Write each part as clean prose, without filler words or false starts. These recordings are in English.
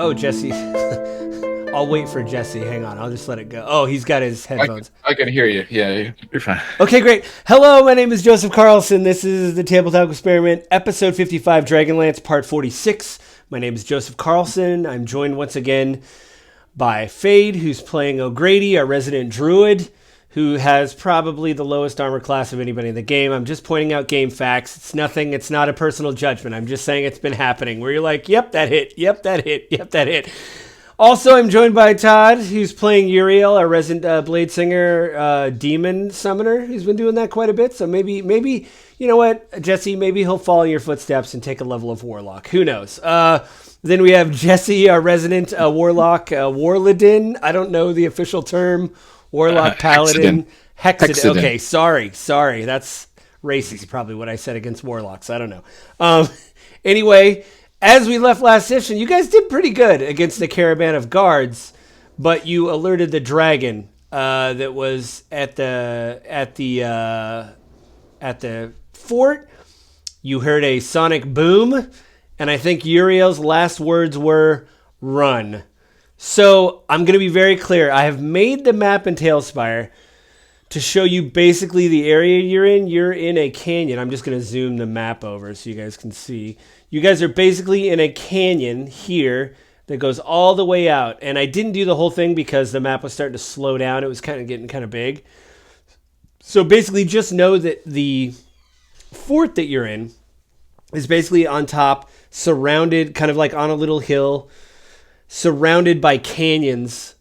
Oh, Jesse. I'll wait for Jesse. Hang on. I'll just let it go. Oh, he's got his headphones. I can hear you. Yeah, you're fine. Okay, great. Hello, my name is Joseph Carlson. This is the Tabletop Experiment, episode 55, Dragonlance, part 46. My name is Joseph Carlson. I'm joined once again by Fade, who's playing O'Grady, our resident druid, who has probably the lowest armor class of anybody in the game. I'm just pointing out game facts. It's nothing. It's not a personal judgment. I'm just saying it's been happening, where you're like, yep, that hit. Yep, that hit. Yep, that hit. Also, I'm joined by Todd, who's playing Uriel, our resident Blade Singer demon summoner, who's been doing that quite a bit. So maybe, you know what, Jesse, maybe he'll follow in your footsteps and take a level of Warlock. Who knows? Then we have Jesse, our resident Warlock, Warladin. I don't know the official term. Warlock, Paladin, Hexadin. Okay, sorry. That's racist, probably what I said against Warlocks. I don't know. Anyway, as we left last session, you guys did pretty good against the caravan of guards, but you alerted the dragon that was at the fort. You heard a sonic boom, and I think Uriel's last words were "run." So I'm going to be very clear. I have made the map in Tailspire to show you basically the area you're in. You're in a canyon. I'm just going to zoom the map over so you guys can see. You guys are basically in a canyon here that goes all the way out. And I didn't do the whole thing because the map was starting to slow down. It was getting kind of big. So basically just know that the fort that you're in is basically on top, surrounded, kind of like on a little hill, surrounded by canyons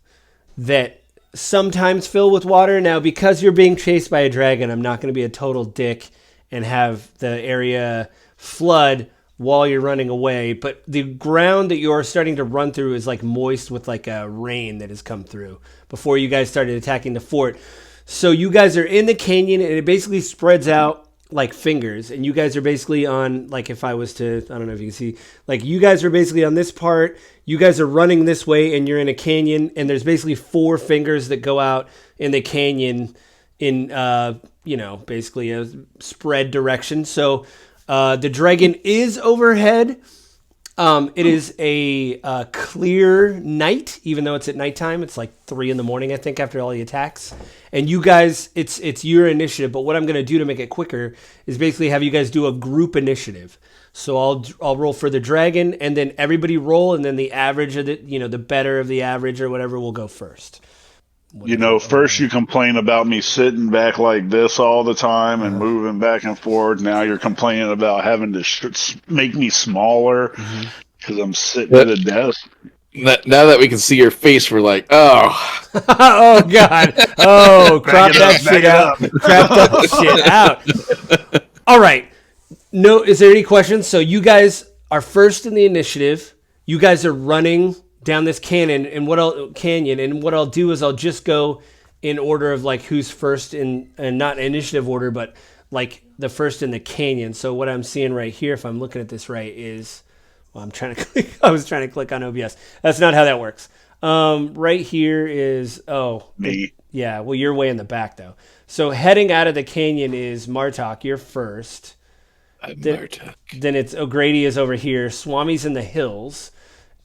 that sometimes fill with water. Now, because you're being chased by a dragon, I'm not going to be a total dick and have the area flood while you're running away. But the ground that you're starting to run through is like moist with like a rain that has come through before you guys started attacking the fort. So you guys are in the canyon and it basically spreads out like fingers, and you guys are basically on, like, if I was to, I don't know if you can see, like, you guys are basically on this part, you guys are running this way, and you're in a canyon, and there's basically 4 fingers that go out in the canyon in, basically a spread direction. So the dragon is overhead. It is a clear night, even though it's at nighttime. It's like 3 in the morning, I think, after all the attacks. And you guys, it's your initiative. But what I'm going to do to make it quicker is basically have you guys do a group initiative. So I'll roll for the dragon, and then everybody roll, and then the average of the better of the average or whatever will go first. First you complain about me sitting back like this all the time and moving back and forth. Now you're complaining about having to make me smaller because I'm sitting at a desk. Now that we can see your face, we're like, oh. Oh, God. Oh, crop that shit out. Crop that shit out. All right. No, is there any questions? So you guys are first in the initiative. You guys are running down this canyon, and what I'll do is I'll just go in order of like who's first in, and not initiative order, but like the first in the canyon. So what I'm seeing right here, if I'm looking at this right, is, well, I was trying to click on OBS. That's not how that works. Right here is, me. Yeah, well, you're way in the back though. So heading out of the canyon is Martok. You're first. Martok. Then it's O'Grady is over here. Swami's in the hills.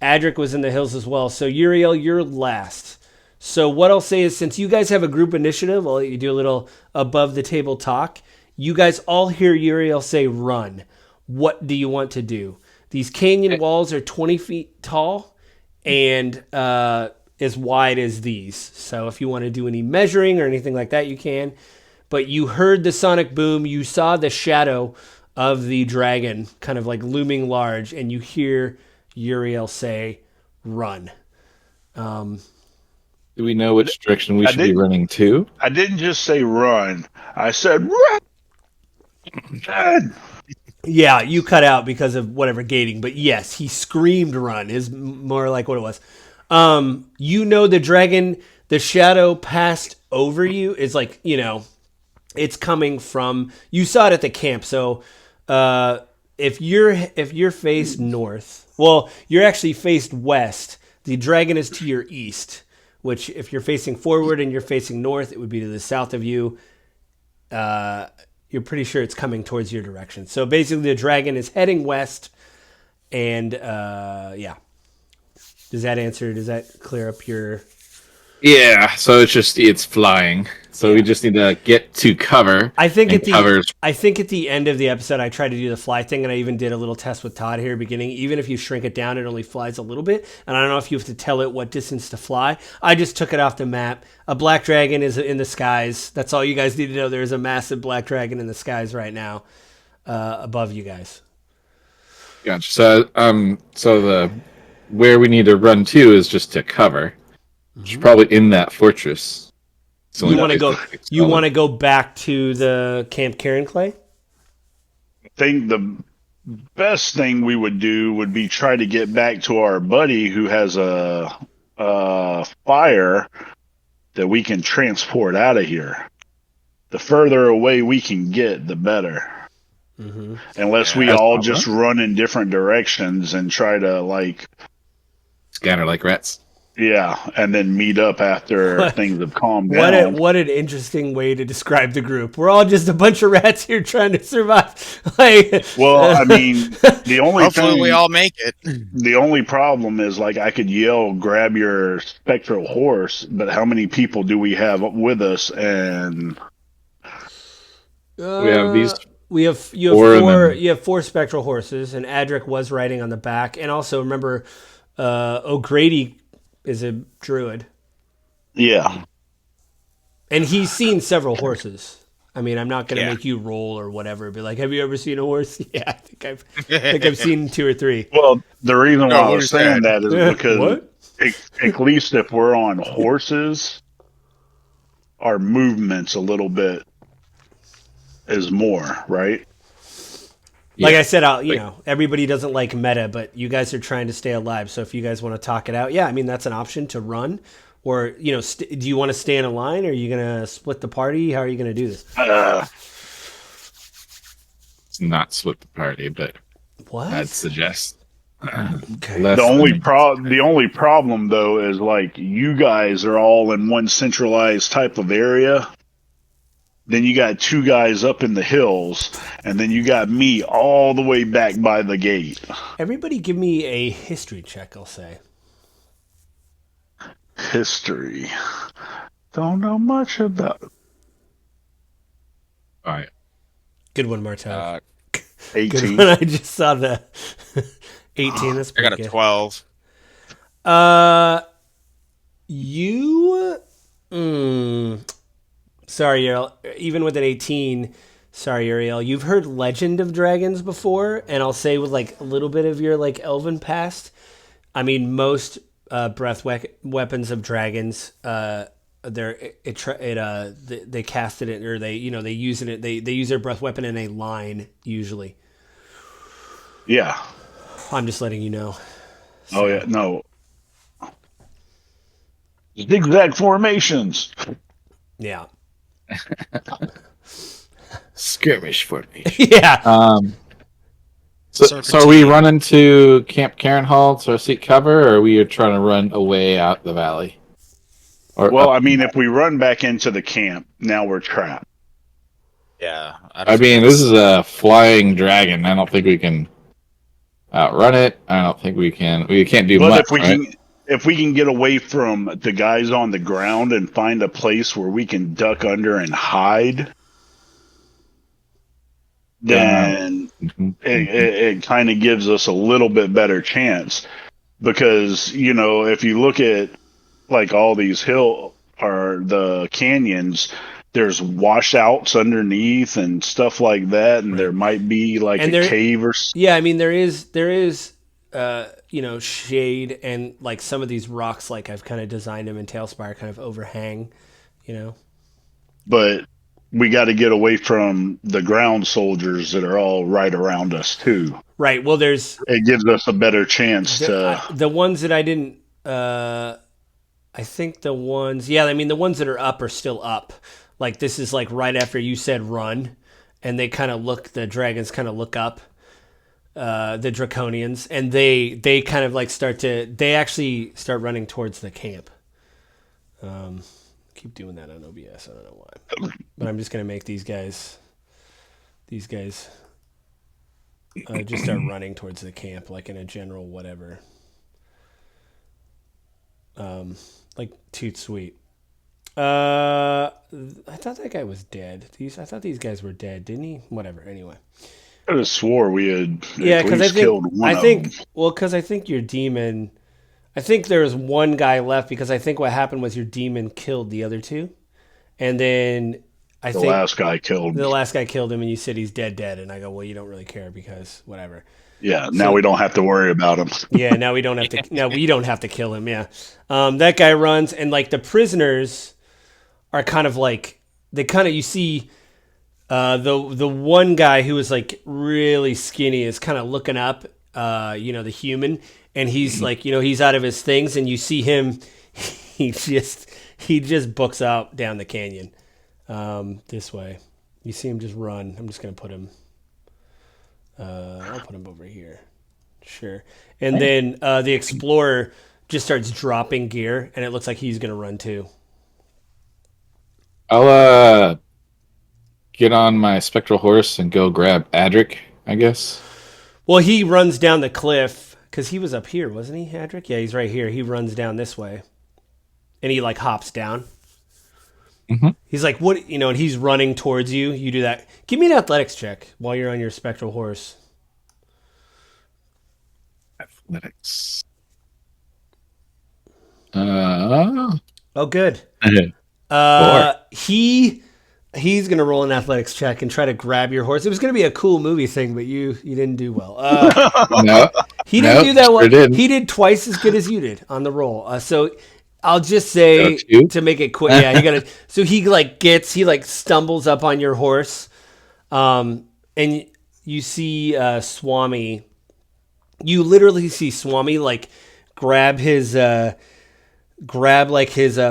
Adric was in the hills as well. So Uriel, you're last. So what I'll say is, since you guys have a group initiative, I'll let you do a little above the table talk. You guys all hear Uriel say run. What do you want to do? These canyon walls are 20 feet tall and as wide as these. So if you want to do any measuring or anything like that, you can. But you heard the sonic boom. You saw the shadow of the dragon kind of like looming large, and you hear Uriel say, run. Do we know which direction we should be running to? I didn't just say run. I said run. Yeah, you cut out because of whatever gating, but yes, he screamed run is more like what it was. The dragon, the shadow passed over you is like, it's coming from, you saw it at the camp. So if you're faced north, well, you're actually faced west. The dragon is to your east, which if you're facing forward and you're facing north, it would be to the south of you. You're pretty sure it's coming towards your direction. So basically the dragon is heading west, and yeah. Does that clear up your... Yeah, so it's flying. So we just need to get to cover. I think at covers. the end of the episode, I tried to do the fly thing, and I even did a little test with Todd here beginning. Even if you shrink it down, it only flies a little bit, and I don't know if you have to tell it what distance to fly. I just took it off the map. A black dragon is in the skies. That's all you guys need to know. There is a massive black dragon in the skies right now, above you guys. Gotcha. So the where we need to run to is just to cover. Which is probably in that fortress. You want to go? You want to go back to the Camp Karen Clay? I think the best thing we would do would be try to get back to our buddy who has a fire that we can transport out of here. The further away we can get, the better. Mm-hmm. Unless we all just run in different directions and try to scatter like rats. Yeah, and then meet up after things have calmed down. What an interesting way to describe the group. We're all just a bunch of rats here trying to survive. Well, I mean, the only hopefully we all make it. The only problem is, I could yell, "Grab your spectral horse," but how many people do we have with us? And we have these. You have four spectral horses, and Adric was riding on the back, and also remember, O'Grady is a druid. Yeah. And he's seen several horses. I mean, I'm not going to make you roll or whatever. Be like, have you ever seen a horse? Yeah, I think I've seen 2 or 3. Well, the reason why I was saying that is because at least if we're on horses, our movement's a little bit is more, right? Like I said, everybody doesn't like meta, but you guys are trying to stay alive. So if you guys want to talk it out, I mean, that's an option to run. Or, do you want to stay in a line? Or are you going to split the party? How are you going to do this? It's not split the party, but what? I'd suggest. Okay. The only problem, though, is you guys are all in one centralized type of area. Then you got 2 guys up in the hills, and then you got me all the way back by the gate. Everybody give me a history check, I'll say. History. Don't know much about it. All right. Good one, Martel. 18. Good one. I just saw the 18. That's pretty I got a 12. Sorry, Ariel. Even with an 18, sorry, Ariel. You've heard Legend of Dragons before, and I'll say with a little bit of your elven past. I mean, most breath weapons of dragons, they casted it, or they use it. They use their breath weapon in a line usually. Yeah. I'm just letting you know. So. Oh yeah, no. Zigzag formations. Yeah. Skirmish formation. Yeah. So are we running to Camp Karen Hall to seek cover, or are we trying to run away out the valley? I mean, if we run back into the camp, now we're trapped. Yeah. I mean, this is a flying dragon. I don't think we can outrun it. I don't think we can. We can't do much. If we can get away from the guys on the ground and find a place where we can duck under and hide, then it kind of gives us a little bit better chance. Because, if you look at all these the canyons, there's washouts underneath and stuff like that, and there might be a cave or something. Yeah, I mean, there is shade, and some of these rocks, I've kind of designed them in Tailspire, kind of overhang, But we got to get away from the ground soldiers that are all right around us too. Right. Well, it gives us a better chance to the ones that I didn't. I think the ones that are up are still up. This is right after you said run, and they kind of the dragons kind of look up. The Draconians, and they kind of they actually start running towards the camp. Keep doing that on OBS. I don't know why, but I'm just gonna make these guys just start running towards the camp, in a general whatever. Like toot sweet. I thought that guy was dead. I thought these guys were dead, didn't he? Whatever. Anyway. I just swore we had Yeah, at because least killed one of them. because I think your demon. I think there was one guy left because I think what happened was your demon killed the other two, and then I The think last guy killed. the last guy killed him, and you said he's dead, and I go, well, you don't really care because whatever. Yeah, now So- we don't have to worry about him. Yeah, now we don't have to. Now we don't have to kill him. Yeah, that guy runs, and like the prisoners are kind of like you see the one guy who was like really skinny is kind of looking up, the human, and he's like he's out of his things, and you see him, he just books out down the canyon, this way. You see him just run. I'm just gonna put him. I'll put him over here. Sure. And then the explorer just starts dropping gear, and it looks like he's gonna run too. I'll get on my spectral horse and go grab Adric, I guess. Well, he runs down the cliff because he was up here, wasn't he, Adric? Yeah, he's right here. He runs down this way, and he like hops down. Mm-hmm. He's like, what? And he's running towards you. You do that. Give me an athletics check while you're on your spectral horse. Athletics. Oh, good. Four. He's gonna roll an athletics check and try to grab your horse. It was gonna be a cool movie thing, but you didn't do well. No, He didn't do that well. sure didn't. He did twice as good as you did on the roll. So I'll just say Don't you? to make it quick. Yeah, you gotta. So he stumbles up on your horse, and you see Swami. You literally see Swami like grab his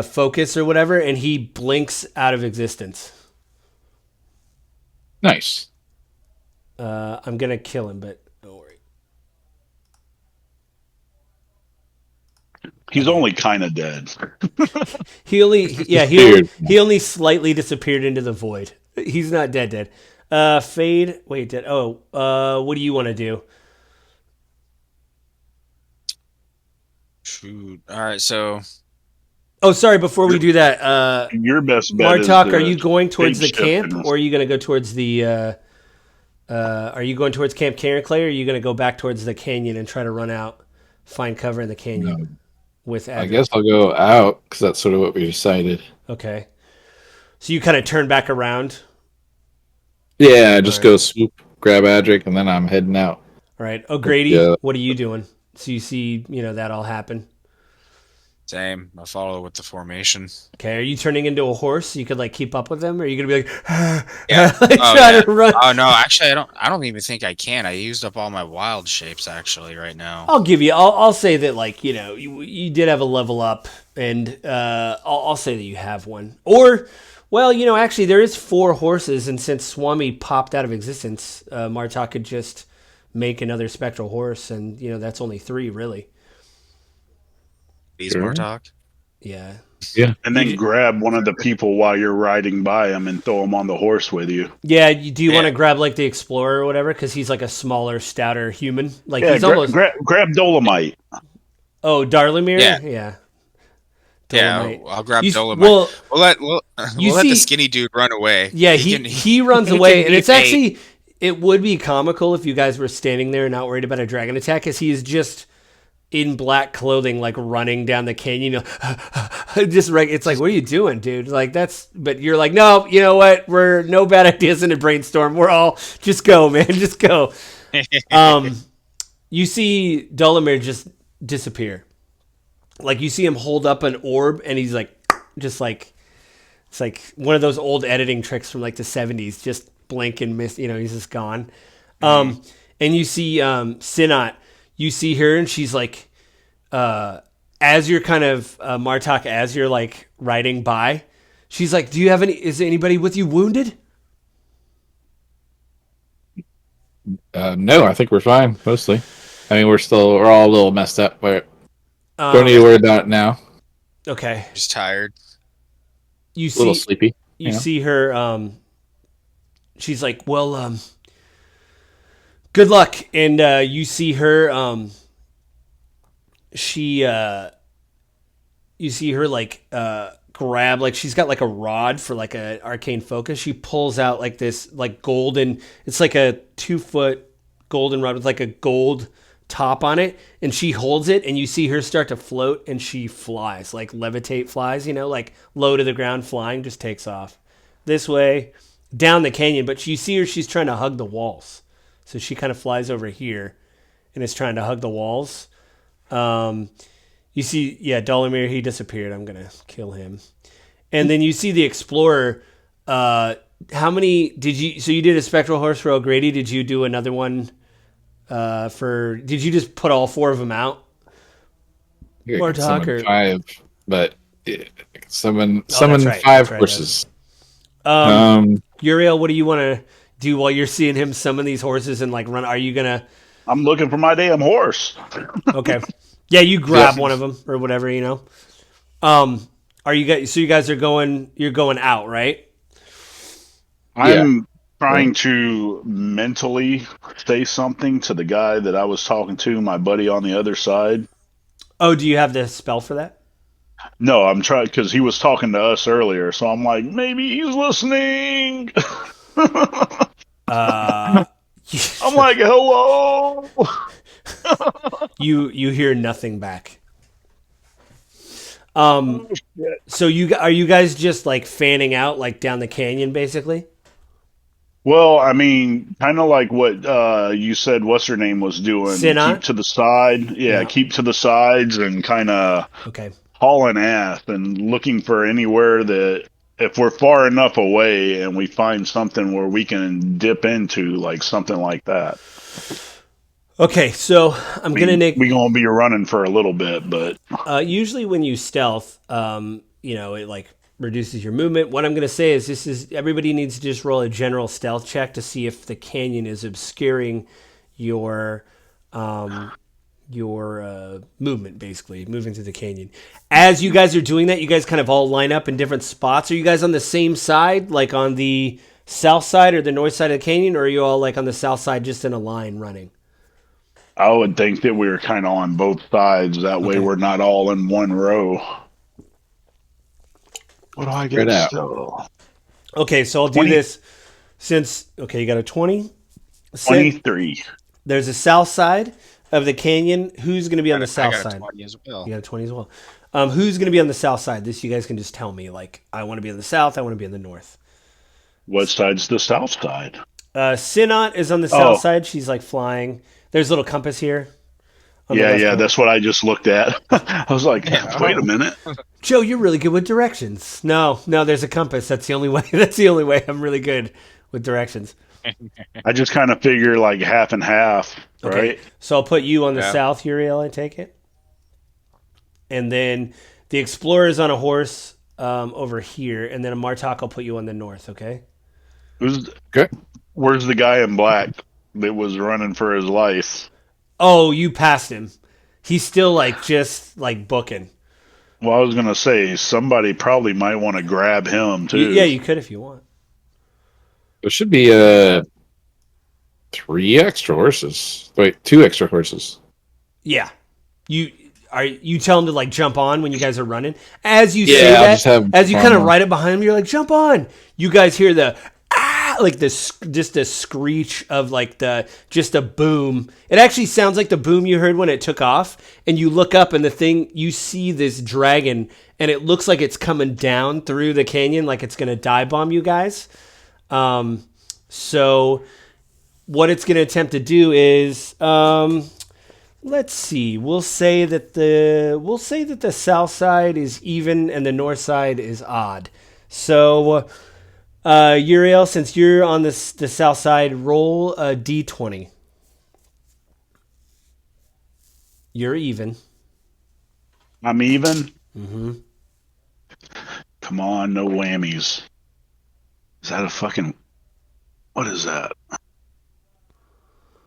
focus or whatever, and he blinks out of existence. Nice. I'm gonna kill him, but don't worry. He's only kind of dead. He only slightly disappeared into the void. He's not dead. Fade. Wait, dead. Oh, what do you want to do? Shoot. All right, so Oh, sorry. Before we do that, Your best bet is Martok, to are you going towards the take shift camp, in or are you going to go towards the? Are you going towards Camp Karen Clay, or are you going to go back towards the canyon and try to run out, find cover in the canyon with? I guess I'll go out because that's sort of what we decided. Okay. So you kind of turn back around. Yeah, just go swoop, grab Adric, and then I'm heading out. All right. O'Grady, Yeah. what are you doing? So you see, that all happen. same. I follow with the formation. Okay. Are you turning into a horse so you could like keep up with them, or are you gonna be like, Yeah. like Oh, trying yeah. to run? Oh no, actually, I don't even think I can. I used up all my wild shapes actually right now. I'll give you. I'll say that like you did have a level up, and I'll say that you have one. Or, well, actually there is 4 horses, and since Swami popped out of existence, Martok could just make another spectral horse, and that's only 3 really. These Sure. more talk. Yeah. Yeah. and then grab one of the people while you're riding by him and throw him on the horse with you. Yeah. Do you want to Yeah. grab like the explorer or whatever? Because he's like a smaller, stouter human. Like Yeah, he's almost. grab Dolomite. Oh, Darlamir. Yeah. Yeah. Yeah, Dolomite. I'll grab You- Dolomite. well, We'll let you the see- skinny dude run away. Yeah, he runs away, and be it's bait. actually it would be comical if you guys were standing there and not worried about a dragon attack, because he is just in black clothing, like running down the canyon. Just right, it's like, what are you doing, dude? Like but you're like, no, you know what? We're no bad ideas in a brainstorm. We're all just go, man, just go. You see Dolomir just disappear. Like you see him hold up an orb, and he's like, just like. It's like one of those old editing tricks from like the 70s, just blink and miss, he's just gone. And you see Sinat, you see her, and she's like, as you're kind of, Martok, as you're like riding by, she's like, is anybody with you wounded? No, I think we're fine, mostly. I mean, we're all a little messed up, but don't need to worry about it now. Okay. Just tired. You A little see, sleepy. you see her, she's like, well, good luck. And you see her, she you see her like grab, like she's got like a rod for like a arcane focus. She pulls out like this like golden, it's like a 2-foot golden rod with like a gold top on it, and she holds it, and you see her start to float, and she flies, like levitate flies, like low to the ground flying, just takes off this way down the canyon. But you see her, she's trying to hug the walls, so she kind of flies over here and is trying to hug the walls. You see, Dolemir, he disappeared. I'm gonna kill him. And then you see the explorer. How many did you? So you did a spectral horse for O'Grady. Did you do another one? Did you just put all 4 of them out? Or talk, or 5, but summon right, 5 horses. Uriel, what do you want to do while you're seeing him summon these horses and like run? Are you gonna? I'm looking for my damn horse. Okay. Yeah, you grab one of them or whatever, Are you guys? So you guys are going? You're going out, right? I'm trying to mentally say something to the guy that I was talking to, my buddy on the other side. Oh, do you have the spell for that? No, I'm trying because he was talking to us earlier, so I'm like, maybe he's listening. I'm like, hello. You hear nothing back. So are you guys just like fanning out like down the canyon basically? Well, I mean, kind of like what you said what's her name was doing. Sinat? Keep to the side. Yeah, keep to the sides and kind of hauling ass and looking for anywhere that if we're far enough away and we find something where we can dip into, like something like that. Okay, so I'm going to we're going to be running for a little bit, but usually when you stealth, it like reduces your movement. What I'm going to say is everybody needs to just roll a general stealth check to see if the canyon is obscuring your movement, basically moving through the canyon. As you guys are doing that, you guys kind of all line up in different spots. Are you guys on the same side, like on the south side or the north side of the canyon, or are you all like on the south side just in a line running? I would think that we were kind of on both sides. That way we're not all in one row. What do I get still? Okay, so I'll do this since... Okay, you got a 20? 23. There's a south side of the canyon. Who's going to be on the south side? I got a 20 as well. You got a 20 as well. Who's going to be on the south side? This you guys can just tell me. Like, I want to be on the south. I want to be on the north. What side's the south side? Sinat is on the south side. She's like flying. There's a little compass here. Yeah, that's what I just looked at. I was like, wait a minute. Joe, you're really good with directions. No, there's a compass. That's the only way. That's the only way I'm really good with directions. I just kind of figure like half and half, right? Okay. So I'll put you on the south, Uriel, I take it. And then the explorer's on a horse over here, and then a Martok, I'll put you on the north, okay? Where's the guy in black that was running for his life? Oh, you passed him. He's still like just like booking. Well, I was gonna say somebody probably might want to grab him too. Yeah, you could if you want. There should be 3 extra horses. Wait, 2 extra horses. Yeah, you tell him to like jump on when you guys are running. As you say that, as you kind of ride it behind him, you're like jump on. You guys hear the like this, just a screech of like just a boom. It actually sounds like the boom you heard when it took off, and you look up and you see this dragon, and it looks like it's coming down through the canyon, like it's gonna dive bomb you guys. So what it's gonna attempt to do is, let's see. We'll say that the south side is even and the north side is odd. So. Uriel, since you're on the south side, roll a d20. You're even. I'm even? Mm-hmm. Come on, no whammies. Is that a fucking... What is that?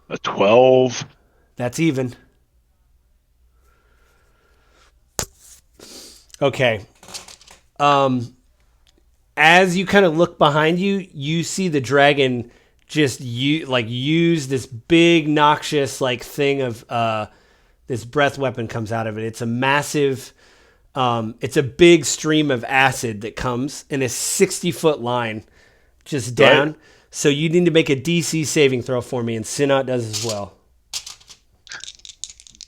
A 12? That's even. Okay. As you kind of look behind you, you see the dragon just use this big noxious like thing of this breath weapon comes out of it. It's a massive It's a big stream of acid that comes in a 60-foot line just down. Right. So you need to make a DC saving throw for me, and Sinat does as well.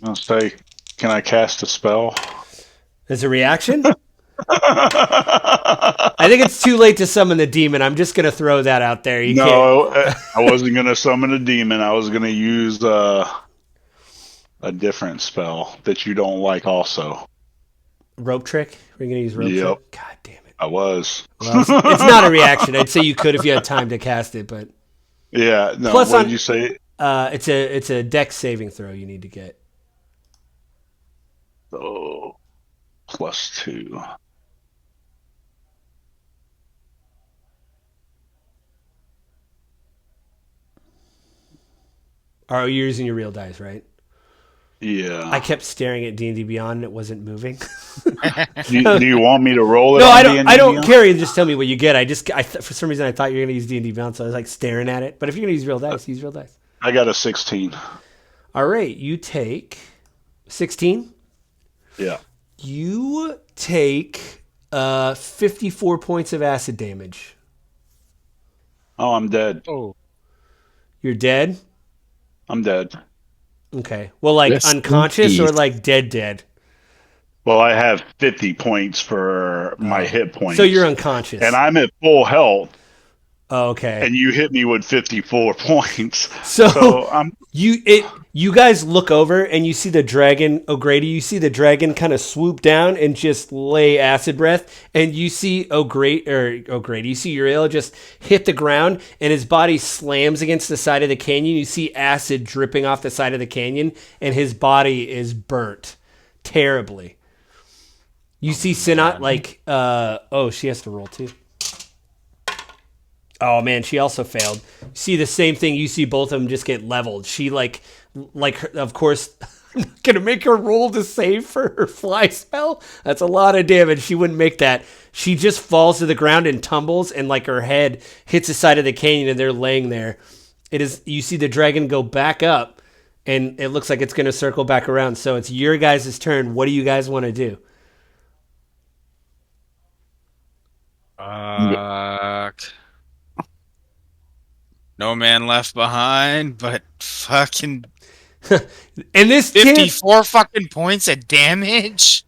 I'll say, can I cast a spell? As a reaction? I think it's too late to summon the demon. I'm just going to throw that out there. I wasn't going to summon a demon. I was going to use a different spell that you don't like also. Rope trick? We're going to use rope trick? God damn it. I was. Well, it's not a reaction. I'd say you could if you had time to cast it, but... Yeah, no, plus what did you say? It's a dex saving throw you need to get. Oh, +2. Oh, you're using your real dice, right? Yeah. I kept staring at D&D Beyond and it wasn't moving. do you want me to roll it? No, I don't care. Just tell me what you get. For some reason I thought you were going to use D&D Beyond, so I was like staring at it. But if you're going to use real dice, use real dice. I got a 16. All right, you take 16. Yeah. You take 54 points of acid damage. Oh, I'm dead. Oh. You're dead? I'm dead. Okay. Well, like unconscious or like dead? Well, I have 50 points for my hit points. So you're unconscious. And I'm at full health. Oh, okay. And you hit me with 54 points. So you guys look over and you see the dragon, O'Grady, you see the dragon kind of swoop down and just lay acid breath. And you see O'Grady, you see Uriel just hit the ground and his body slams against the side of the canyon. You see acid dripping off the side of the canyon and his body is burnt terribly. You see Sinat she has to roll too. Oh man, she also failed. You see the same thing. You see both of them just get leveled. She of course, I'm not gonna make her roll to save for her fly spell. That's a lot of damage. She wouldn't make that. She just falls to the ground and tumbles, and like her head hits the side of the canyon, and they're laying there. You see the dragon go back up, and it looks like it's gonna circle back around. So it's your guys' turn. What do you guys want to do? No man left behind, but fucking and this 54 fucking points of damage.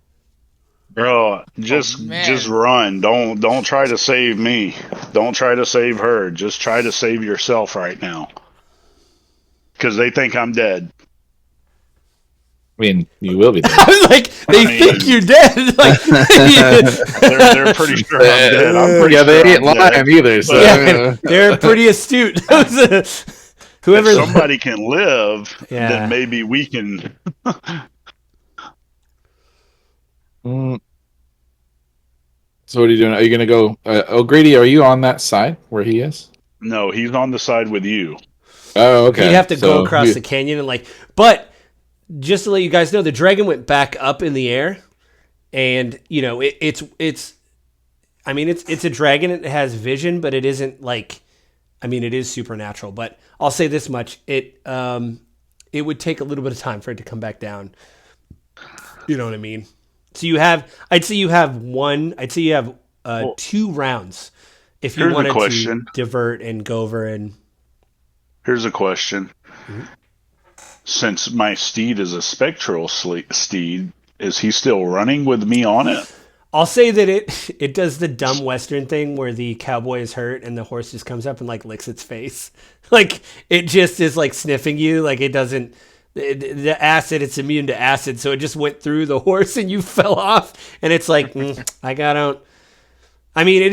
Bro, just run. Don't try to save me. Don't try to save her. Just try to save yourself right now. Because they think I'm dead. I mean, you will be dead. I was like, they think you're dead. Like, they're pretty sure I'm dead. I'm pretty sure they ain't I'm lying dead. either. So. Yeah, they're pretty astute. Whoever if somebody can live, then maybe we can. So what are you doing? Are you going to go? O'Grady, are you on that side where he is? No, he's on the side with you. Oh, okay. You'd have to go across the canyon and but just to let you guys know, the dragon went back up in the air, and it's a dragon. It has vision, but it isn't like, it is supernatural. But I'll say this much: it would take a little bit of time for it to come back down. You know what I mean? So I'd say you have 2 rounds if you wanted to divert and go over and. Here's a question. Mm-hmm. Since my steed is a spectral steed, is he still running with me on it? I'll say that it does the dumb Western thing where the cowboy is hurt and the horse just comes up and licks its face. Like it just is sniffing you. Like it doesn't. The acid, it's immune to acid, so it just went through the horse and you fell off. And it's like, it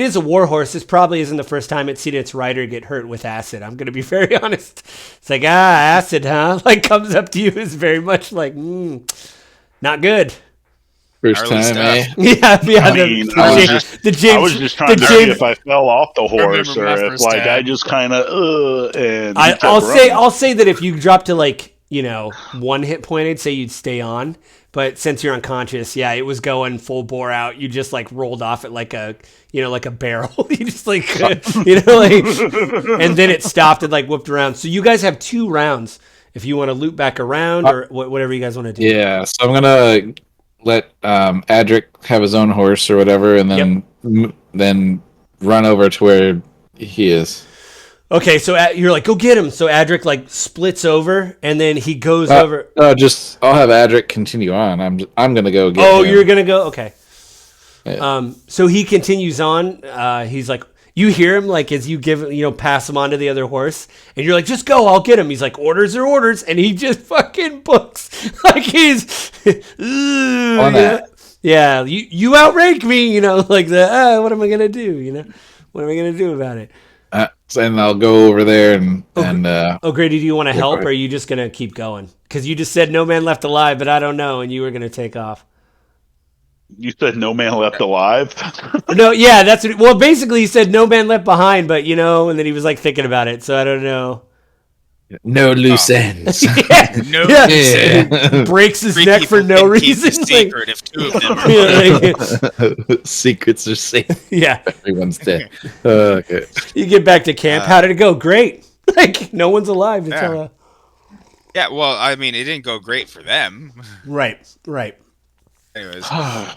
is a war horse. This probably isn't the first time it's seen its rider get hurt with acid. I'm going to be very honest. It's like, acid, huh? Comes up to you is very much not good. First time, eh? Yeah. I was just trying to see if I fell off the horse or if I just kind of and I'll say that if you drop to 1 hit point, I'd say you'd stay on. But since you're unconscious, it was going full bore out. You just rolled off it like a barrel. You just and then it stopped and whipped around. So you guys have 2 rounds if you want to loop back around or whatever you guys want to do. Yeah, so I'm gonna let Adric have his own horse or whatever, and then run over to where he is. Okay, so you're like, go get him. So Adric like splits over, and then he goes over. I'll have Adric continue on. I'm gonna go get. Oh, him. you're gonna go. Okay. Yeah. So he continues on. He's like, you hear him like as you pass him on to the other horse, and you're like, just go, I'll get him. He's like, orders are orders, and he just fucking books like he's. On that. Yeah, you outranked me, like the. What am I gonna do? What am I gonna do about it? And I'll go over there and. Grady, do you want to help, or are you just gonna keep going? Because you just said no man left alive, but I don't know, and you were gonna take off. You said no man left alive? No, yeah, that's what. Well, basically, he said no man left behind, but and then he was like thinking about it, so I don't know. No loose ends. No loose ends. Breaks his neck for no reason. Secret if two of them are Secrets are safe. Yeah, everyone's dead. Okay. You get back to camp. How did it go? Great. Like no one's alive to tell. Yeah, well, I mean, it didn't go great for them. Right. Anyways, I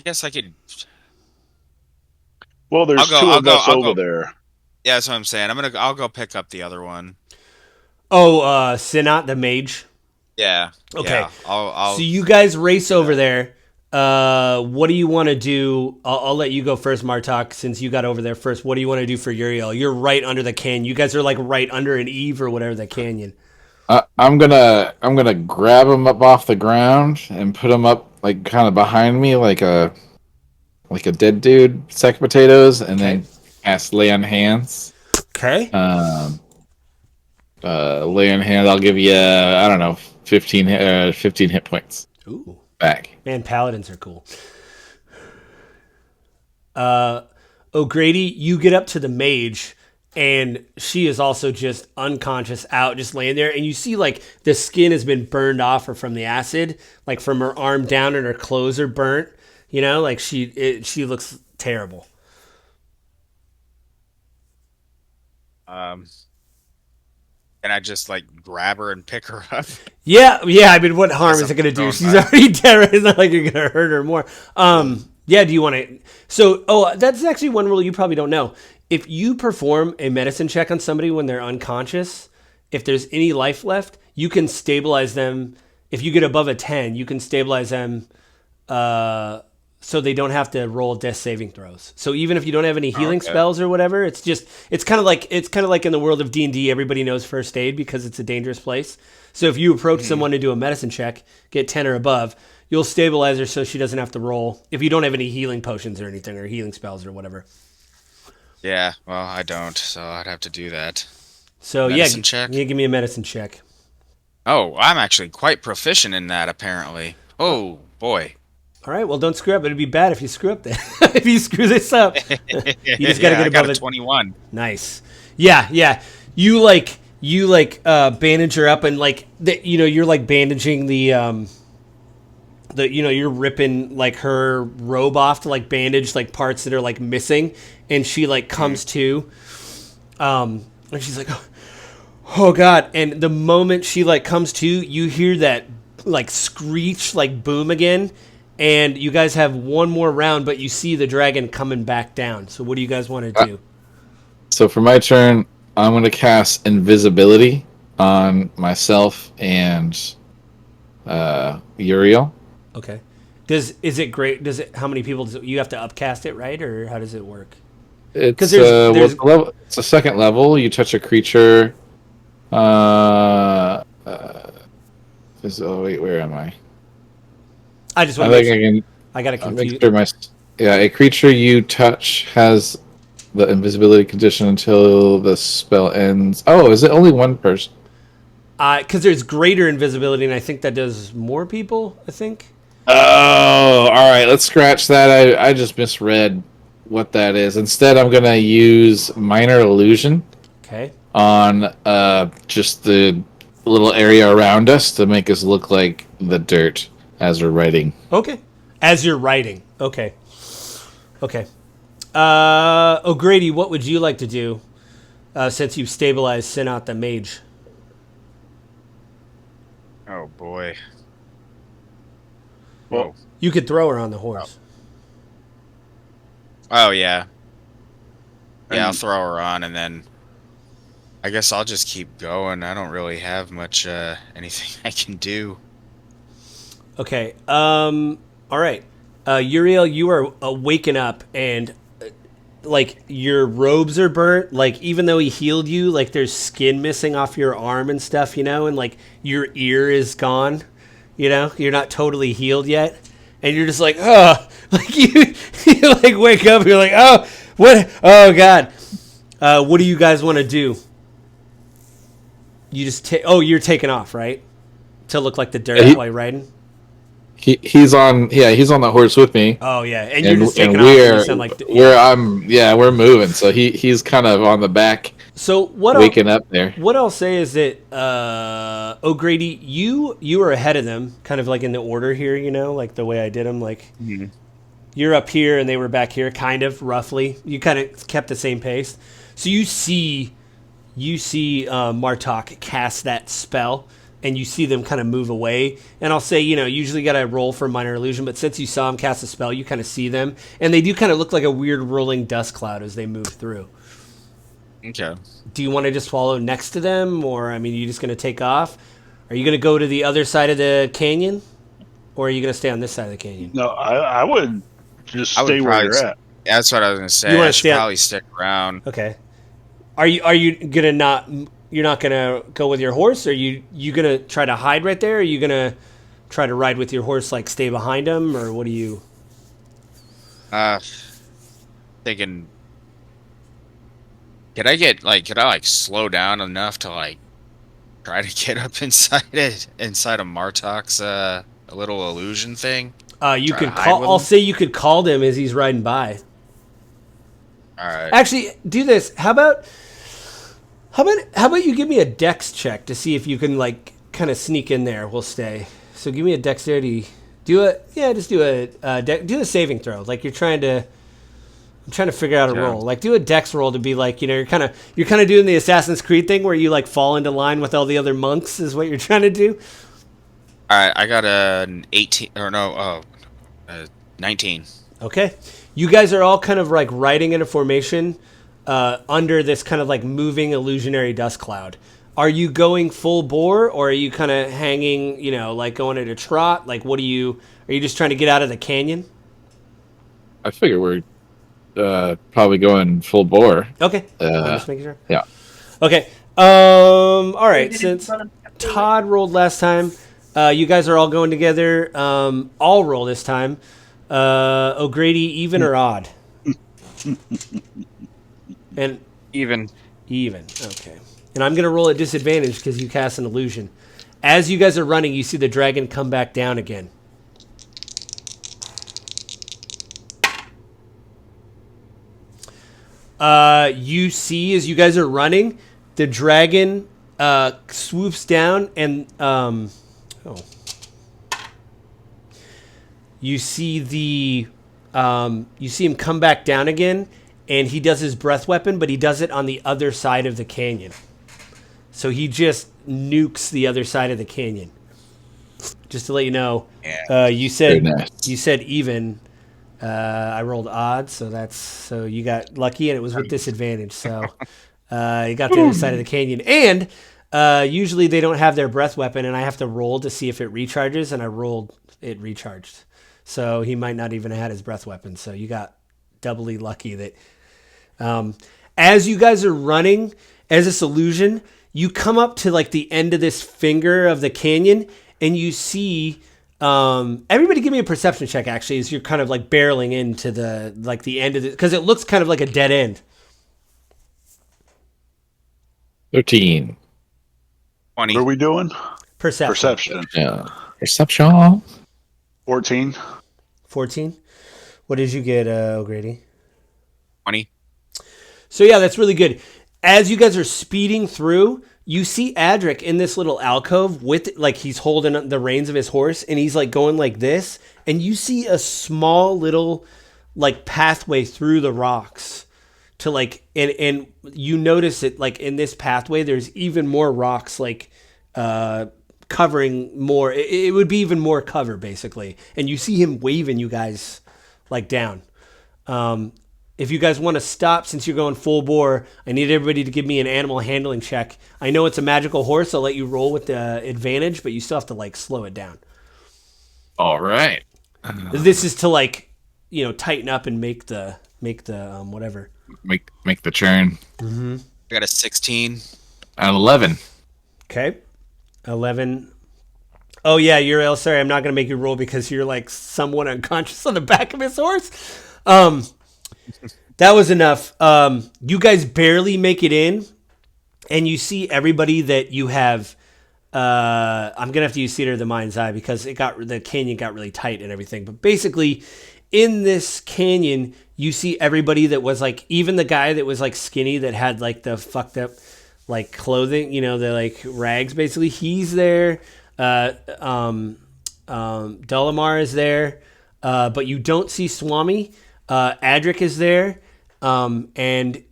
guess I could. Well, there's two of us over there. Yeah, that's what I'm saying. I'll go pick up the other one. Oh, Sinat the mage. Yeah. Okay. Yeah, I'll. So you guys race over there. What do you want to do? I'll let you go first, Martok, since you got over there first. What do you want to do for Uriel? You're right under the canyon. You guys are like right under an eave or whatever the canyon. I'm gonna grab him up off the ground and put him up like kind of behind me like a dead dude, sack of potatoes, and then cast lay on hands. Okay. Lay on hands. I'll give you I don't know 15 hit points. Ooh. Back. Man, paladins are cool. O'Grady, you get up to the mage, and she is also just unconscious out, just laying there. And you see, like, the skin has been burned off her from the acid, like from her arm down, and her clothes are burnt. Like she looks terrible. Can I just like grab her and pick her up? Yeah. I mean, what harm is it going to do? She's already dead. It's not like you're going to hurt her more. Yeah. Do you want to? So, that's actually one rule you probably don't know. If you perform a medicine check on somebody when they're unconscious, if there's any life left, you can stabilize them. If you get above a 10, you can stabilize them. So they don't have to roll death saving throws. So even if you don't have any healing spells or whatever, it's kind of like in the world of D&D, everybody knows first aid because it's a dangerous place. So if you approach someone to do a medicine check, get 10 or above, you'll stabilize her so she doesn't have to roll if you don't have any healing potions or anything or healing spells or whatever. Yeah, well, I don't, so I'd have to do that. So medicine check? Yeah, give me a medicine check. Oh, I'm actually quite proficient in that apparently. Oh, boy. All right, well, don't screw up. It'd be bad if you screw up then. If you screw this up, you just got to get above a 21. Nice. Yeah. You bandage her up and like you're like bandaging the you're ripping like her robe off to like bandage like parts that are like missing, and she like comes to, and she's like, oh God! And the moment she like comes to, you hear that like screech like boom again. And you guys have one more round, but you see the dragon coming back down. So what do you guys want to do? So for my turn, I'm going to cast invisibility on myself and Uriel. Okay. How many people you have to upcast it, right? Or how does it work? It's it's a second level. You touch a creature. Where am I? I just want I got to confuse. A creature you touch has the invisibility condition until the spell ends. Oh, is it only one person? Because there's greater invisibility, and I think that does more people, I think. Oh, all right. Let's scratch that. I just misread what that is. Instead, I'm going to use minor illusion on just the little area around us to make us look like the dirt. As we're writing. Okay. As you're writing. Okay. O'Grady, what would you like to do since you've stabilized Sinat the mage? Oh boy. Well, Whoa. You could throw her on the horse. Oh yeah. Yeah, I'll and throw her on, and then I guess I'll just keep going. I don't really have much anything I can do. Okay. All right. Uriel, you are waking up and like your robes are burnt. Like even though he healed you, like there's skin missing off your arm and stuff, and like your ear is gone. You're not totally healed yet, and you're just like, oh, like you like wake up. You're like, oh, what? Oh God. What do you guys want to do? You just you're taking off, right? To look like the dirt while you're riding. He's on the horse with me. Oh yeah, and you're just taking and off. And we're you sound like we're moving. So he's kind of on the back. So waking up there. What I'll say is that O'Grady, you are ahead of them, kind of like in the order here. Like the way I did them. Like you're up here and they were back here, kind of roughly. You kind of kept the same pace. So you see Martok cast that spell. And you see them kind of move away. And I'll say, usually you got to roll for minor illusion, but since you saw them cast a spell, you kind of see them. And they do kind of look like a weird rolling dust cloud as they move through. Okay. Do you want to just follow next to them? Or, are you just going to take off? Are you going to go to the other side of the canyon? Or are you going to stay on this side of the canyon? no, I would just stay where you're at. That's what I was going to say. You wanna I should probably stick around. Okay. Are you going to not... You're not going to go with your horse? Or are you going to try to hide right there? Or are you going to try to ride with your horse, like stay behind him? Or what do you... Thinking... Could I slow down enough to try to get up inside of Martok's little illusion thing? You could call... I'll say you could call him as he's riding by. Alright. Actually, do this. How about you give me a dex check to see if you can kind of sneak in there? We'll stay. So give me a dexterity. Do a saving throw. Like I'm trying to figure out a roll. Like do a dex roll to be you're kind of doing the Assassin's Creed thing where you fall into line with all the other monks is what you're trying to do. All right, I got an 18 19. Okay. You guys are all kind of riding in a formation under this kind of moving illusionary dust cloud. Are you going full bore or are you kind of hanging, going at a trot? Are you just trying to get out of the canyon? I figure we're probably going full bore. Okay. I'm just making sure. Yeah. Okay. All right. Since Todd rolled last time, you guys are all going together. I'll roll this time. O'Grady, even or odd? And Even. Okay. And I'm going to roll at disadvantage because you cast an illusion. As you guys are running, you see the dragon come back down again. You see, as you guys are running, the dragon swoops down and you see him come back down again, and he does his breath weapon, but he does it on the other side of the canyon. So he just nukes the other side of the canyon. Just to let you know, you said even. I rolled odd, so you got lucky, and it was with disadvantage. So you got the other side of the canyon, and usually they don't have their breath weapon, and I have to roll to see if it recharges, and I rolled it recharged. So he might not even have had his breath weapon. So you got doubly lucky that as you guys are running as this illusion, you come up to the end of this finger of the canyon, and you see. Everybody give me a perception check, actually, as you're kind of barreling into the end of it, because it looks kind of like a dead end. 13. 20. What are we doing? Perception. Yeah. Perception. 14. 14. What did you get, O'Grady? 20. So yeah, that's really good. As you guys are speeding through, you see Adric in this little alcove with he's holding the reins of his horse, and he's going like this, and you see a small little pathway through the rocks to and you notice it in this pathway there's even more rocks covering more. It would be even more cover, basically. And you see him waving you guys like down. If you guys want to stop, since you're going full bore, I need everybody to give me an animal handling check. I know it's a magical horse. I'll let you roll with the advantage, but you still have to like slow it down. All right. This is to like, tighten up and make the whatever. Make the churn. Mm-hmm. I got a 16. 11. Okay. 11. Oh yeah, Uriel, sorry, I'm not gonna make you roll because you're like somewhat unconscious on the back of his horse. That was enough. You guys barely make it in, and you see everybody that you have. I'm gonna have to use theater of the mind's eye because the canyon got really tight and everything. But basically, in this canyon, you see everybody that was like, even the guy that was like skinny that had like the fucked up like clothing, the like rags. Basically, he's there. Delamar is there, but you don't see Swami. Adric is there, and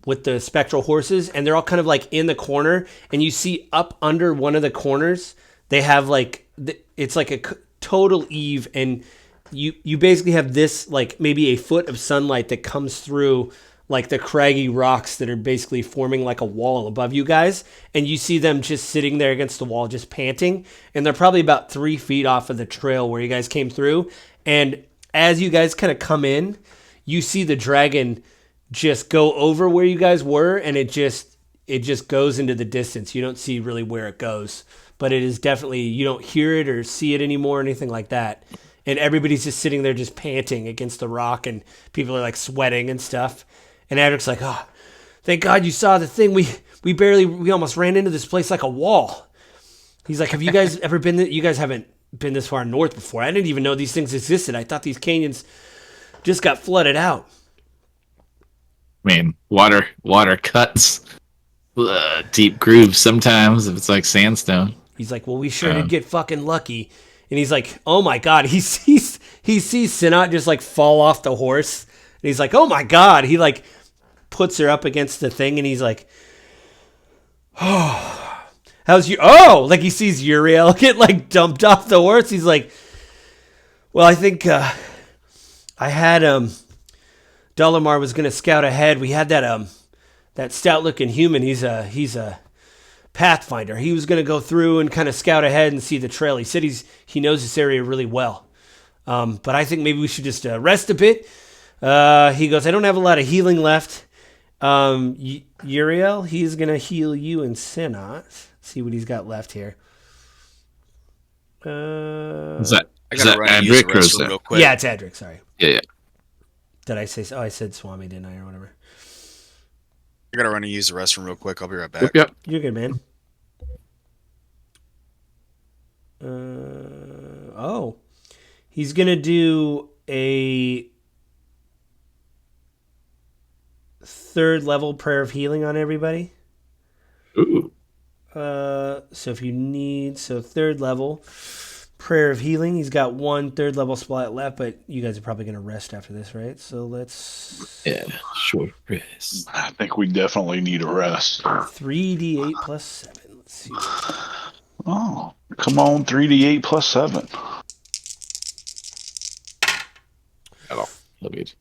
with the spectral horses, and they're all kind of like in the corner, and you see up under one of the corners, they have like, it's like a total eve, and you basically have this like maybe a foot of sunlight that comes through like the craggy rocks that are basically forming like a wall above you guys, and you see them just sitting there against the wall just panting, and they're probably about 3 feet off of the trail where you guys came through. And as you guys kind of come in, you see the dragon just go over where you guys were, and it just goes into the distance. You don't see really where it goes, but it is definitely, you don't hear it or see it anymore or anything like that. And everybody's just sitting there just panting against the rock, and people are like sweating and stuff. And Adric's like, oh, thank God you saw the thing. We almost ran into this place like a wall. He's like, have you guys ever been, you guys haven't been this far north before. I didn't even know these things existed. I thought these canyons just got flooded out. I mean, water cuts deep grooves sometimes if it's like sandstone. He's like, well, we sure did get fucking lucky. And he's like, oh my God. He sees Sinat just like fall off the horse. And he's like, oh my God. He like puts her up against the thing, and he's like, oh, how's you? Oh, like he sees Uriel get like dumped off the horse. He's like, well, I think I had Delamar was gonna scout ahead. We had that stout looking human. He's a pathfinder. He was gonna go through and kind of scout ahead and see the trail. He said he knows this area really well. But I think maybe we should just rest a bit. He goes, I don't have a lot of healing left. Uriel, he's going to heal you and Sinat. See what he's got left here. Is that Adric or is that? Real quick. Yeah, it's Adric, sorry. Yeah. Did I say so? Oh, I said Swami, didn't I, or whatever? I got to run and use the restroom real quick. I'll be right back. Yep. You're good, man. He's going to do a 3rd level prayer of healing on everybody. Ooh. So if you need, 3rd level prayer of healing. He's got 1 3rd level spot left, but you guys are probably going to rest after this, right? So let's... Yeah, short rest. I think we definitely need a rest. 3d8 plus 7. Let's see. Oh, come on, 3d8 plus 7. Hello. Love it.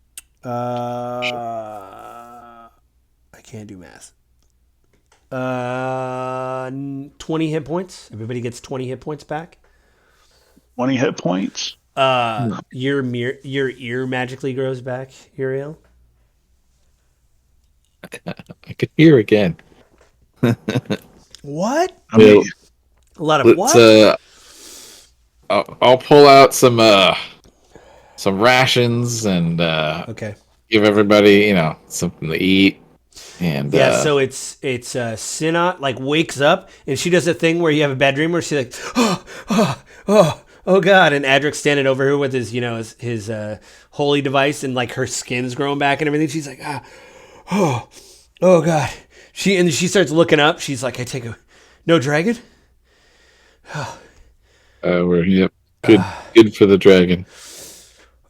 I can't do math. 20 hit points. Everybody gets 20 hit points back. 20 hit points? Your ear magically grows back, Uriel. I could hear again. What? I mean, A lot of what? I'll pull out some rations and Okay. give everybody, something to eat. And Yeah, so it's Sinat like wakes up, and she does a thing where you have a bad dream where she's like, oh God, and Adric's standing over her with his his holy device, and like her skin's growing back and everything. She's like, oh God. She starts looking up. She's like, no dragon. we're good for the dragon.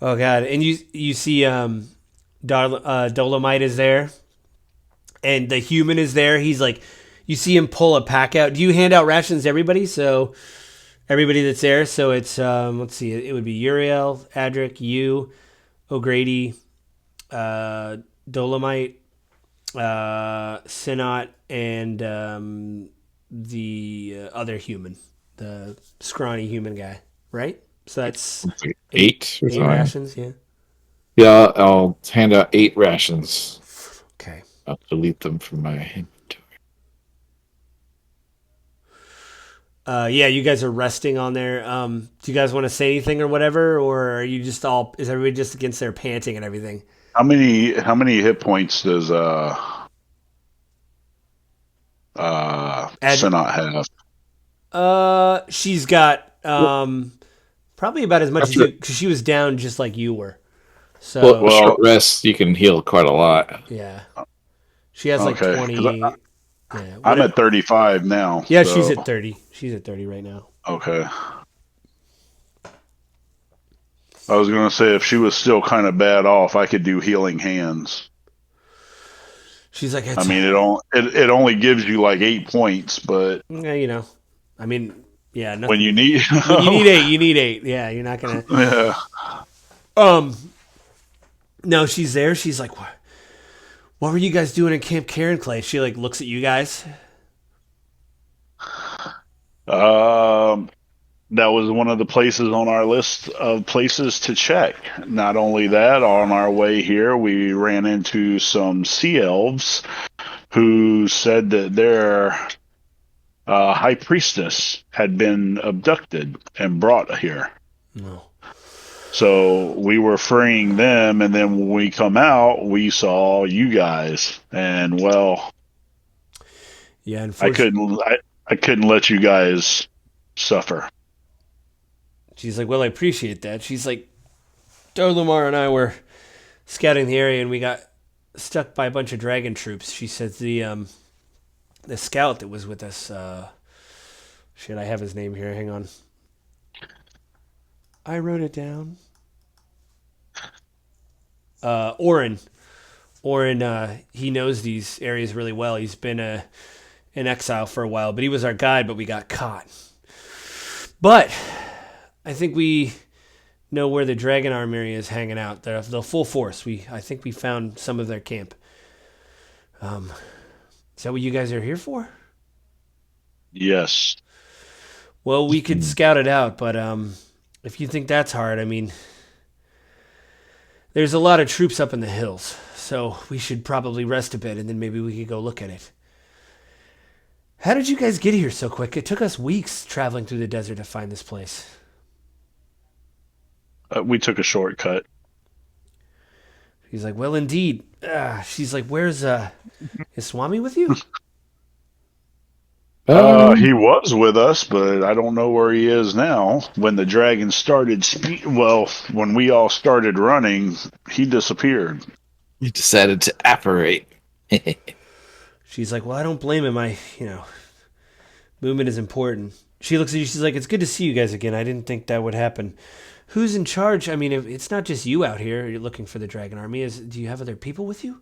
Oh God, and you see Dolomite is there. And the human is there. He's like, You see him pull a pack out. Do you hand out rations to everybody? So everybody that's there. So it's let's see. It would be Uriel, Adric, you, O'Grady, Dolomite, Sinot, and the other human, the scrawny human guy, right? So that's eight rations, yeah. Yeah, I'll hand out 8 rations. Okay. I'll delete them from my inventory. Yeah, you guys are resting on there. Do you guys want to say anything or whatever, or are you just all? Is everybody just against their panting and everything? How many hit points does Sinot have? She's got probably about as much as you, because she was down just like you were. So short rest, you can heal quite a lot. Yeah, she has like 20. I'm at 35 now. Yeah, so. She's at 30. She's at 30 right now. Okay. I was going to say, if she was still kind of bad off, I could do healing hands. She's like, I mean, it only gives you like 8 points, but yeah, I mean, yeah. When you need 8, you need 8. Yeah, you're not gonna. Yeah. No, she's there. She's like, what were you guys doing in Camp Karen Clay? She like looks at you guys. That was one of the places on our list of places to check. Not only that, on our way here, we ran into some sea elves who said that their high priestess had been abducted and brought here. No. So we were freeing them, and then when we come out, we saw you guys, and well, yeah, I couldn't let you guys suffer. She's like, well, I appreciate that. She's like, Dolomar and I were scouting the area, and we got stuck by a bunch of dragon troops. She says the scout that was with us, shit, I have his name here. Hang on. I wrote it down. Oren. Oren, he knows these areas really well. He's been in exile for a while, but he was our guide, but we got caught. But I think we know where the Dragon Army is hanging out. The full force. I think we found some of their camp. Is that what you guys are here for? Yes. Well, we could scout it out, but if you think that's hard, I mean, there's a lot of troops up in the hills, so we should probably rest a bit, and then maybe we could go look at it. How did you guys get here so quick? It took us weeks traveling through the desert to find this place. We took a shortcut. He's like, well, indeed. She's like, where's is Swami with you? He was with us, but I don't know where he is now. When the dragon started when we all started running, he disappeared. He decided to apparate. She's like, well, I don't blame him. Movement is important. She looks at you. She's like, it's good to see you guys again. I didn't think that would happen. Who's in charge? I mean, it's not just you out here. You're looking for the Dragon Army. Do you have other people with you?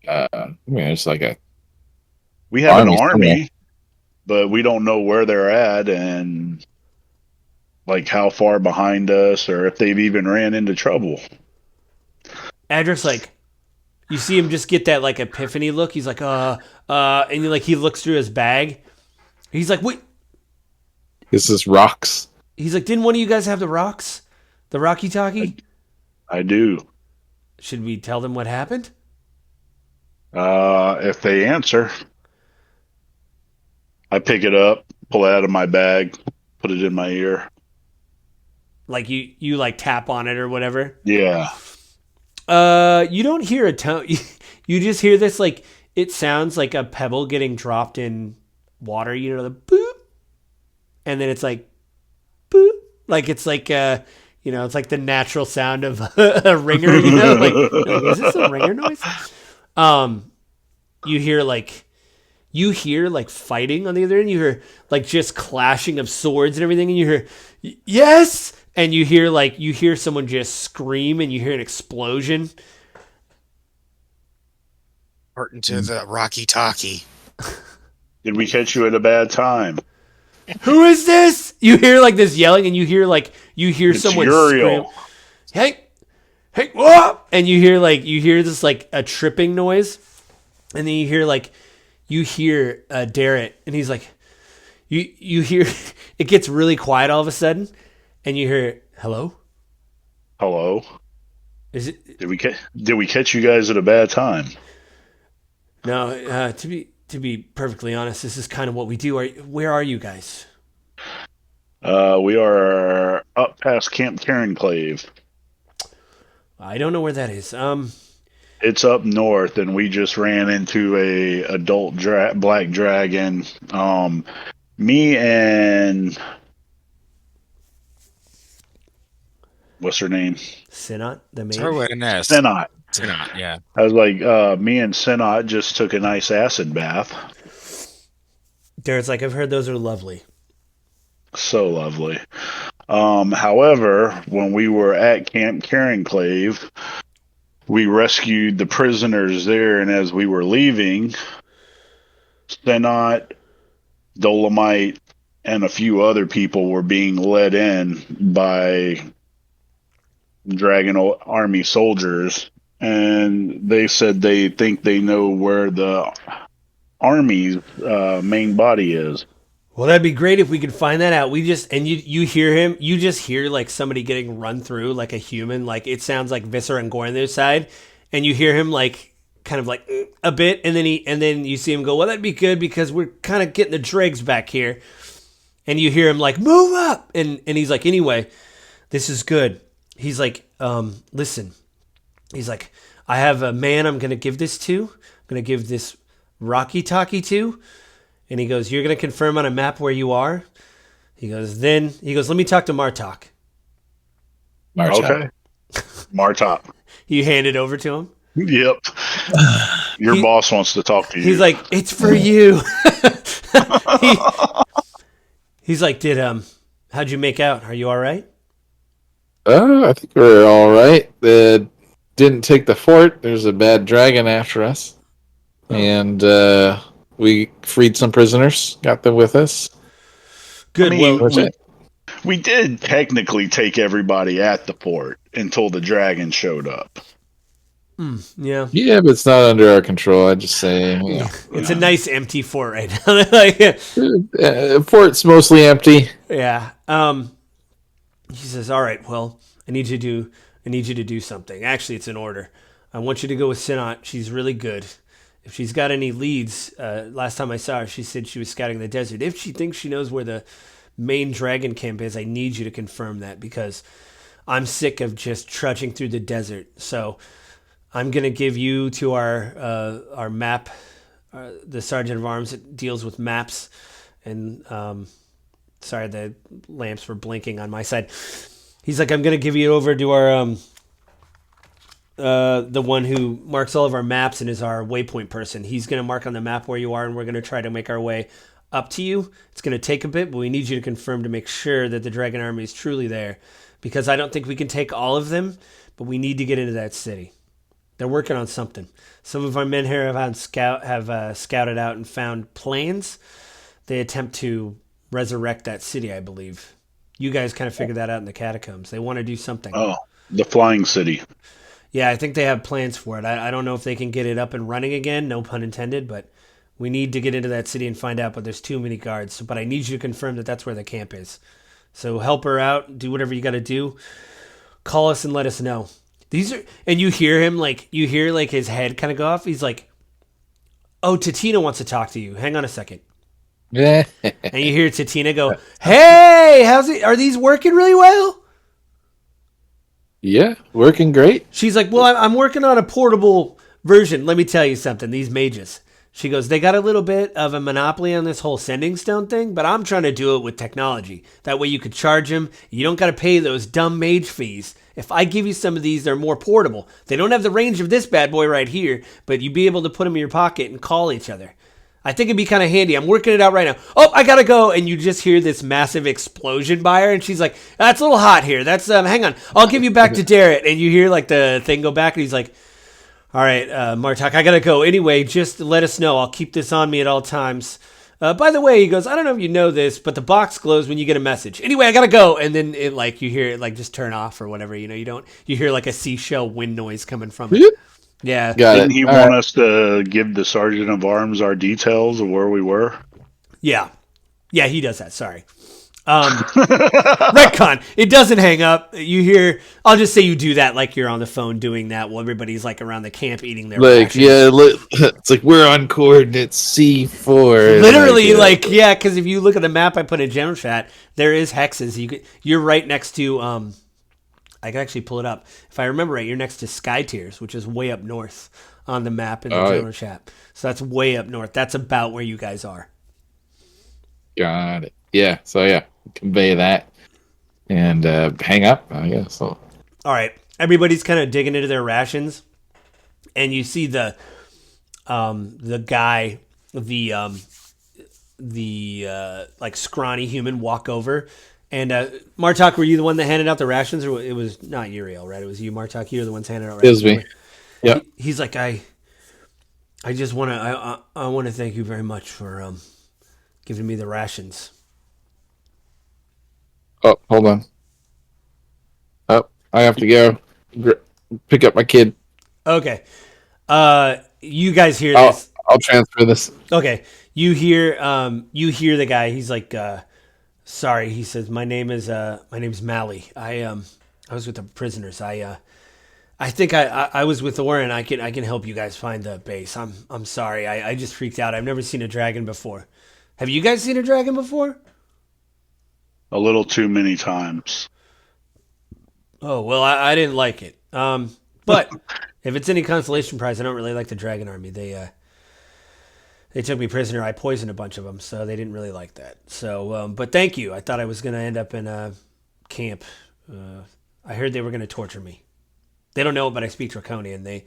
It's like we have an army, but we don't know where they're at and like how far behind us or if they've even ran into trouble. Adric's like, you see him just get that like epiphany look. He's like, and he looks through his bag. He's like, wait. This is rocks. He's like, didn't one of you guys have the rocks? The Rocky Talkie? I do. Should we tell them what happened? If they answer. I pick it up, pull it out of my bag, put it in my ear. Like you like tap on it or whatever? Yeah. You don't hear a tone. You just hear this, like, it sounds like a pebble getting dropped in water, the boop. And then it's like, boop. Like, it's like, it's like the natural sound of a ringer, like, is this a ringer noise? You hear like fighting on the other end. You hear like just clashing of swords and everything. And you hear, yes. And you hear someone just scream and you hear an explosion. Part into the Rocky Talkie. Did we catch you at a bad time? Who is this? You hear like this yelling, and you hear It's someone Uriel. scream, hey, whoa! And you hear this like a tripping noise, and then you hear Darrett, and he's like, you hear it gets really quiet all of a sudden, and you hear hello. Hello. Is it? Did we catch you guys at a bad time? No. To be perfectly honest, this is kind of what we do. Where are you guys? We are up past Camp Carenclave. I don't know where that is. It's up north, and we just ran into a adult black dragon. Me and what's her name? Sinat, the main. Start with an S. Senat. Sinat, yeah. I was like, me and Senat just took a nice acid bath. Darrett's like, I've heard those are lovely. So lovely. However, when we were at Camp Carenclave, we rescued the prisoners there, and as we were leaving, Senat, Dolomite, and a few other people were being led in by Dragon Army soldiers, and they said they think they know where the Army's main body is. Well, that'd be great if we could find that out. You hear him. You just hear like somebody getting run through like a human. Like it sounds like Visser and Gore on their side, and you hear him like kind of like a bit, and then you see him go, well, that'd be good because we're kind of getting the dregs back here, and you hear him like move up, and he's like, anyway, this is good. He's like, listen, he's like, I have a man I'm gonna give this to. I'm gonna give this Rocky Talkie to. And he goes, you're going to confirm on a map where you are? He goes, let me talk to Martok. Okay. Martok. You hand it over to him? Yep. Your boss wants to talk to you. He's like, it's for you. He's like, how'd you make out? Are you all right? I think we're all right. Didn't take the fort. There's a bad dragon after us. And, we freed some prisoners, got them with us. Good. I mean, we did technically take everybody at the fort until the dragon showed up. Yeah. Yeah, but it's not under our control. I just say, you know. It's a nice empty fort right now. Fort's mostly empty. Yeah. He says, all right, well, I need you to do something. Actually, it's an order. I want you to go with Sinat. She's really good. If she's got any leads, last time I saw her, she said she was scouting the desert. If she thinks she knows where the main dragon camp is, I need you to confirm that because I'm sick of just trudging through the desert. So I'm going to give you to our map, the Sergeant of Arms that deals with maps. And sorry, the lamps were blinking on my side. He's like, I'm going to give you over to our... the one who marks all of our maps and is our waypoint person. He's going to mark on the map where you are, and we're going to try to make our way up to you. It's going to take a bit, but we need you to confirm to make sure that the Dragon Army is truly there, because I don't think we can take all of them, but we need to get into that city. They're working on something. Some of our men here have scouted out and found plans. They attempt to resurrect that city, I believe. You guys kind of figured that out in the catacombs. They want to do something. Oh, the Flying City. Yeah, I think they have plans for it. I don't know if they can get it up and running again, no pun intended, but we need to get into that city and find out, but there's too many guards. But I need you to confirm that that's where the camp is. So help her out, do whatever you got to do. Call us and let us know. And you hear him, his head kind of go off. He's like, oh, Tatina wants to talk to you. Hang on a second. And you hear Tatina go, hey, are these working really well? Yeah, working great. She's like, well, I'm working on a portable version. Let me tell you something. These mages. She goes, they got a little bit of a monopoly on this whole sending stone thing, but I'm trying to do it with technology. That way you could charge them. You don't got to pay those dumb mage fees. If I give you some of these, they're more portable. They don't have the range of this bad boy right here, but you'd be able to put them in your pocket and call each other. I think it'd be kind of handy. I'm working it out right now. Oh, I gotta go. And you just hear this massive explosion by her. And she's like, that's a little hot here. Hang on. I'll give you back to Darrett. And you hear like the thing go back. And he's like, All right, Martok, I gotta go. Anyway, just let us know. I'll keep this on me at all times. By the way, he goes, I don't know if you know this, but the box glows when you get a message. Anyway, I gotta go. And then it like you hear it like just turn off or whatever. You hear like a seashell wind noise coming from it. Yeah. Didn't he want us to give the Sergeant of Arms our details of where we were? Yeah. Yeah, he does that. Sorry. Retcon. It doesn't hang up. You hear, I'll just say you do that like you're on the phone doing that while everybody's like around the camp eating their rations. It's like we're on coordinates C4. Literally, yeah, because if you look at the map I put in general chat, there is hexes. You're right next to, I can actually pull it up. If I remember right, you're next to Sky Tiers, which is way up north on the map in the general chat. So that's way up north. That's about where you guys are. Got it. Yeah, so yeah, convey that and hang up, I guess. So. All right, everybody's kind of digging into their rations, and you see the guy, the like scrawny human walk over, and Martok, were you the one that handed out the rations, or it was not Uriel, right? It was you, Martok. You were the ones handing out rations. It was me. Yeah. He's like, I just want to, I want to thank you very much for giving me the rations. Oh, hold on. Oh, I have to go pick up my kid. Okay. You guys hear this? I'll transfer this. Okay. You hear the guy. He's like, sorry. He says, my name's Mally. I was with the prisoners. I think I was with Oren. I can help you guys find the base. I'm sorry. I just freaked out. I've never seen a dragon before. Have you guys seen a dragon before? A little too many times. Oh, well, I didn't like it. But if it's any consolation prize, I don't really like the Dragon Army. They took me prisoner. I poisoned a bunch of them, so they didn't really like that. So, but thank you. I thought I was going to end up in a camp. I heard they were going to torture me. They don't know it, but I speak Draconian. They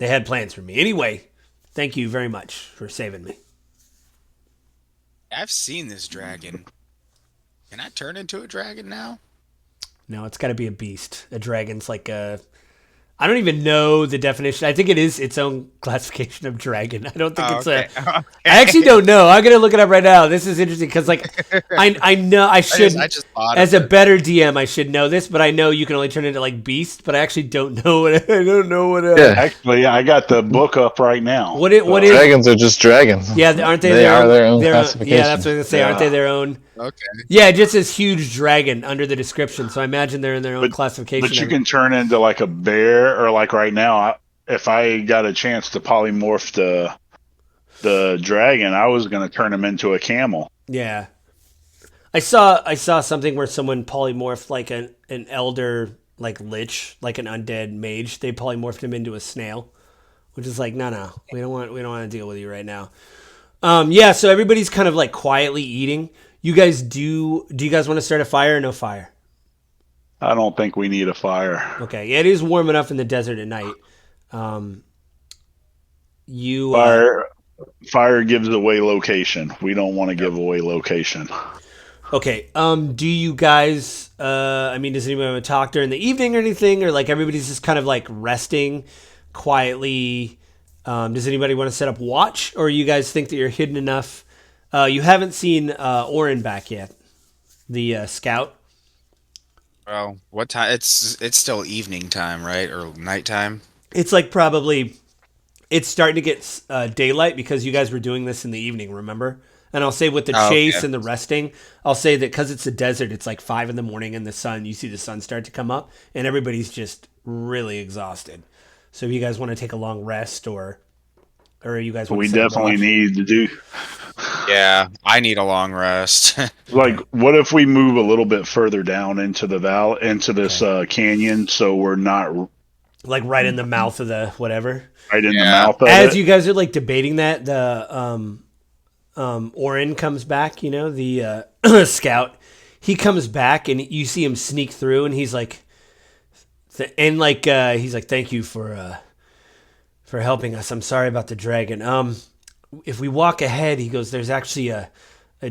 had plans for me. Anyway, thank you very much for saving me. I've seen this dragon. Can I turn into a dragon now? No, it's got to be a beast. A dragon's like a... I don't even know the definition. I think it is its own classification of dragon. I don't think it's okay. I actually don't know. I'm going to look it up right now. This is interesting because like I know I should, I just thought as a better DM, I should know this, but I know you can only turn into like beast, but I actually don't know what I don't know what Yeah, actually, I got the book up right now. What is dragons are just dragons. Yeah, aren't they? They are their own classification. Yeah, that's what I was going to say. Aren't they their own? Okay. Yeah, just this huge dragon under the description. So I imagine they're in their own classification. But you can turn into like a bear, or like right now, if I got a chance to polymorph the dragon, I was going to turn him into a camel. Yeah, I saw something where someone polymorphed like an elder, like lich, like an undead mage. They polymorphed him into a snail, which is like, no, we don't want to deal with you right now. Yeah, so everybody's kind of like quietly eating. You guys do you guys want to start a fire or no fire? I don't think we need a fire. Okay, yeah, it is warm enough in the desert at night. Fire gives away location. We don't want to give away location. Okay, do you guys, does anybody want to talk during the evening or anything? Or like everybody's just kind of like resting quietly? Does anybody want to set up watch? Or you guys think that you're hidden enough? You haven't seen Oren back yet, the scout. Well, what time? It's still evening time, right, or nighttime? It's like probably it's starting to get daylight because you guys were doing this in the evening. Remember? And I'll say with the chase and the resting, I'll say that because it's a desert, it's like 5 a.m. and the sun. You see the sun start to come up, and everybody's just really exhausted. So if you guys want to take a long rest, or you guys want we to definitely need to do. Yeah, I need a long rest. Like, what if we move a little bit further down into the valley, into this canyon, so we're not like right in the mouth of the whatever. Right in the mouth of As it. you guys are like debating that, the Oren comes back. You know, the scout. He comes back, and you see him sneak through, and he's like, thank you for helping us. I'm sorry about the dragon. If we walk ahead, he goes, there's actually a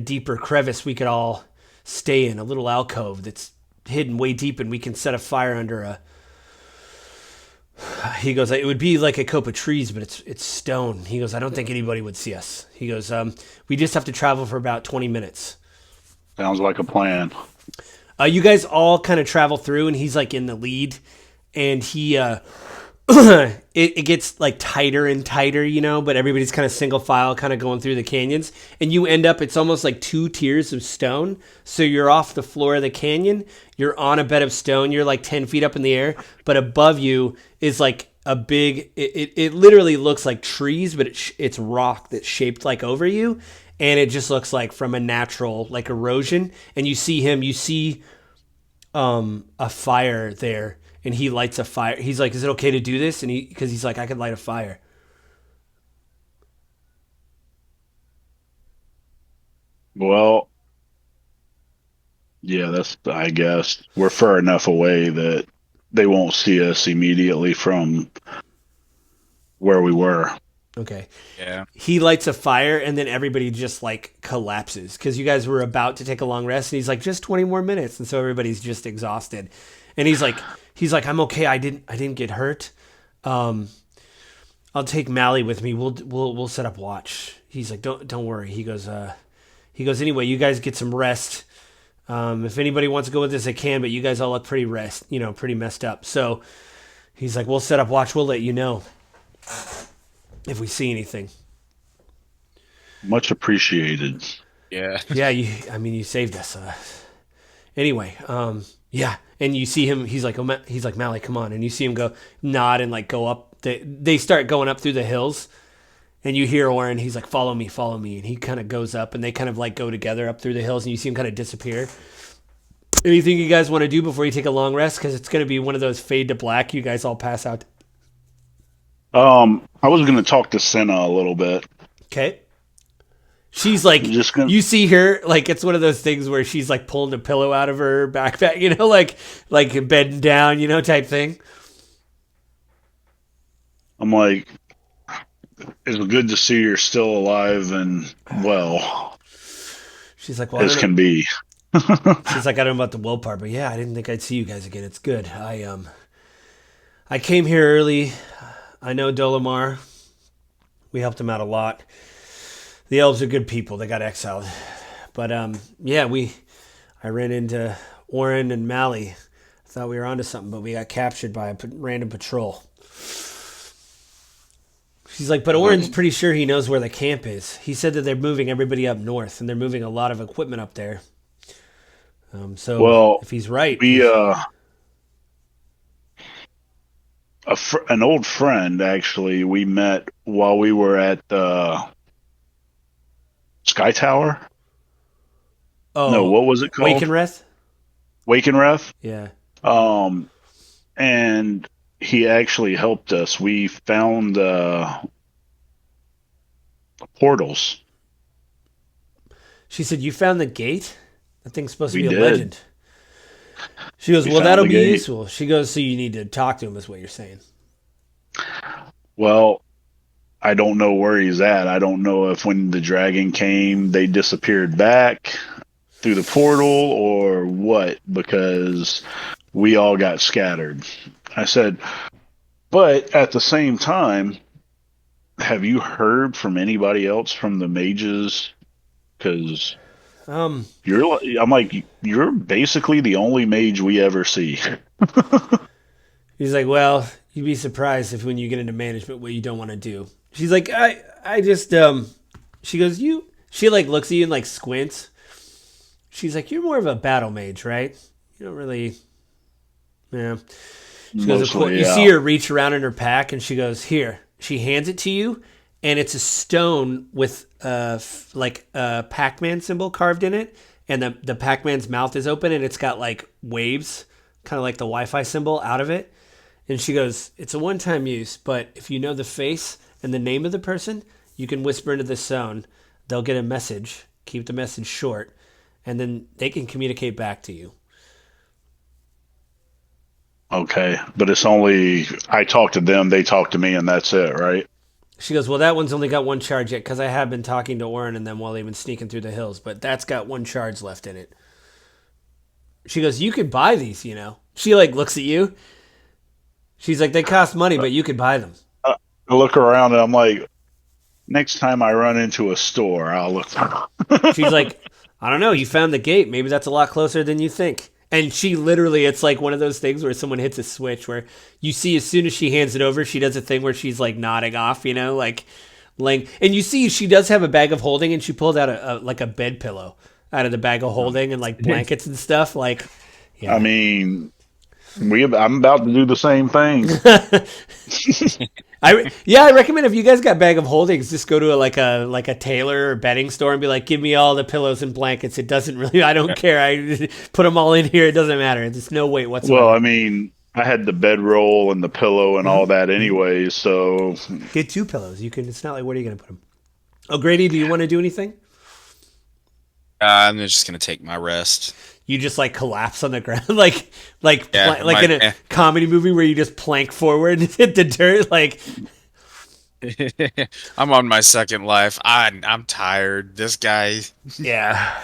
deeper crevice we could all stay in, a little alcove that's hidden way deep, and we can set a fire under He goes, it would be like a cope of trees, but it's stone. He goes, I don't think anybody would see us. He goes, we just have to travel for about 20 minutes. Sounds like a plan. You guys all kind of travel through, and he's like in the lead, and he it gets like tighter and tighter, but everybody's kind of single file kind of going through the canyons, and you end up, it's almost like 2 tiers of stone. So you're off the floor of the canyon, you're on a bed of stone, you're like 10 feet up in the air, but above you is like a big, it literally looks like trees, but it's rock that's shaped like over you, and it just looks like from a natural like erosion. And you see a fire there, and he lights a fire. He's like, is it okay to do this? And because he's like, I could light a fire. Well, yeah, I guess we're far enough away that they won't see us immediately from where we were. Okay. Yeah. He lights a fire, and then everybody just like collapses because you guys were about to take a long rest, and he's like, just 20 more minutes, and so everybody's just exhausted. And he's like, I'm okay. I didn't get hurt. I'll take Mally with me. We'll set up watch. He's like, don't worry. He goes, anyway, you guys get some rest. If anybody wants to go with this, they can, but you guys all look pretty pretty messed up. So he's like, we'll set up watch. We'll let you know if we see anything. Much appreciated. Yeah. Yeah, you saved us. Anyway, yeah, and you see him. He's like, Mally, come on, and you see him go nod and like go up. They start going up through the hills, and you hear Oren. He's like, follow me, and he kind of goes up, and they kind of like go together up through the hills, and you see him kind of disappear. Anything you guys want to do before you take a long rest? Because it's going to be one of those fade to black. You guys all pass out. I was going to talk to Senna a little bit. Okay. She's like, you see her, like, it's one of those things where she's like pulling a pillow out of her backpack, like bedding down, type thing. I'm like, it's good to see you're still alive and well. She's like, well, as can be. She's like, I don't know about the well part, but yeah, I didn't think I'd see you guys again. It's good. I came here early. I know Dolomar. We helped him out a lot. The elves are good people. They got exiled. But, yeah, I ran into Oren and Mally. I thought we were onto something, but we got captured by a random patrol. She's like, but Oren's pretty sure he knows where the camp is. He said that they're moving everybody up north, and they're moving a lot of equipment up there. So if he's right... an old friend, actually, we met while we were at Sky Tower. Oh, no, what was it called? Wakenreth? Yeah. And he actually helped us. We found portals. She said, you found the gate? That thing's supposed to be a legend. She goes, well, that'll be useful. She goes, so you need to talk to him is what you're saying. Well, I don't know where he's at. I don't know if when the dragon came, they disappeared back through the portal or what, because we all got scattered. I said, but at the same time, have you heard from anybody else from the mages? Because... I'm like, you're basically the only mage we ever see. He's like, well, you'd be surprised if when you get into management what you don't want to do. She's like, I just, she goes, she like looks at you and like squints. She's like, you're more of a battle mage, right? You don't really, yeah. She goes, you see her reach around in her pack, and she goes, here. She hands it to you. And it's a stone with like a Pac-Man symbol carved in it. And the Pac-Man's mouth is open, and it's got like waves, kind of like the Wi-Fi symbol out of it. And she goes, it's a one-time use, but if you know the face and the name of the person, you can whisper into the stone. They'll get a message, keep the message short, and then they can communicate back to you. Okay, but it's only, I talk to them, they talk to me, and that's it, right? She goes, well, that one's only got one charge yet, because I have been talking to Oren and them while they've been sneaking through the hills, but that's got one charge left in it. She goes, you could buy these, She like looks at you. She's like, they cost money, but you could buy them. I look around and I'm like, next time I run into a store, I'll look. She's like, I don't know. You found the gate. Maybe that's a lot closer than you think. And she literally, it's like one of those things where someone hits a switch where you see as soon as she hands it over, she does a thing where she's like nodding off, like, and you see she does have a bag of holding, and she pulled out a bed pillow out of the bag of holding and like blankets and stuff. Like, yeah. I mean, I'm about to do the same thing. I recommend if you guys got bag of holdings, just go to a tailor or bedding store and be like, give me all the pillows and blankets. It doesn't really, I don't care. I put them all in here. It doesn't matter. There's no weight whatsoever. Well, I mean, I had the bedroll and the pillow and all that anyway, so get 2 pillows. You can. It's not like, where are you going to put them? O'Grady, do you want to do anything? I'm just gonna take my rest. You just like collapse on the ground, like in a comedy movie where you just plank forward and hit the dirt. Like, I'm on my second life. I'm tired. This guy, yeah,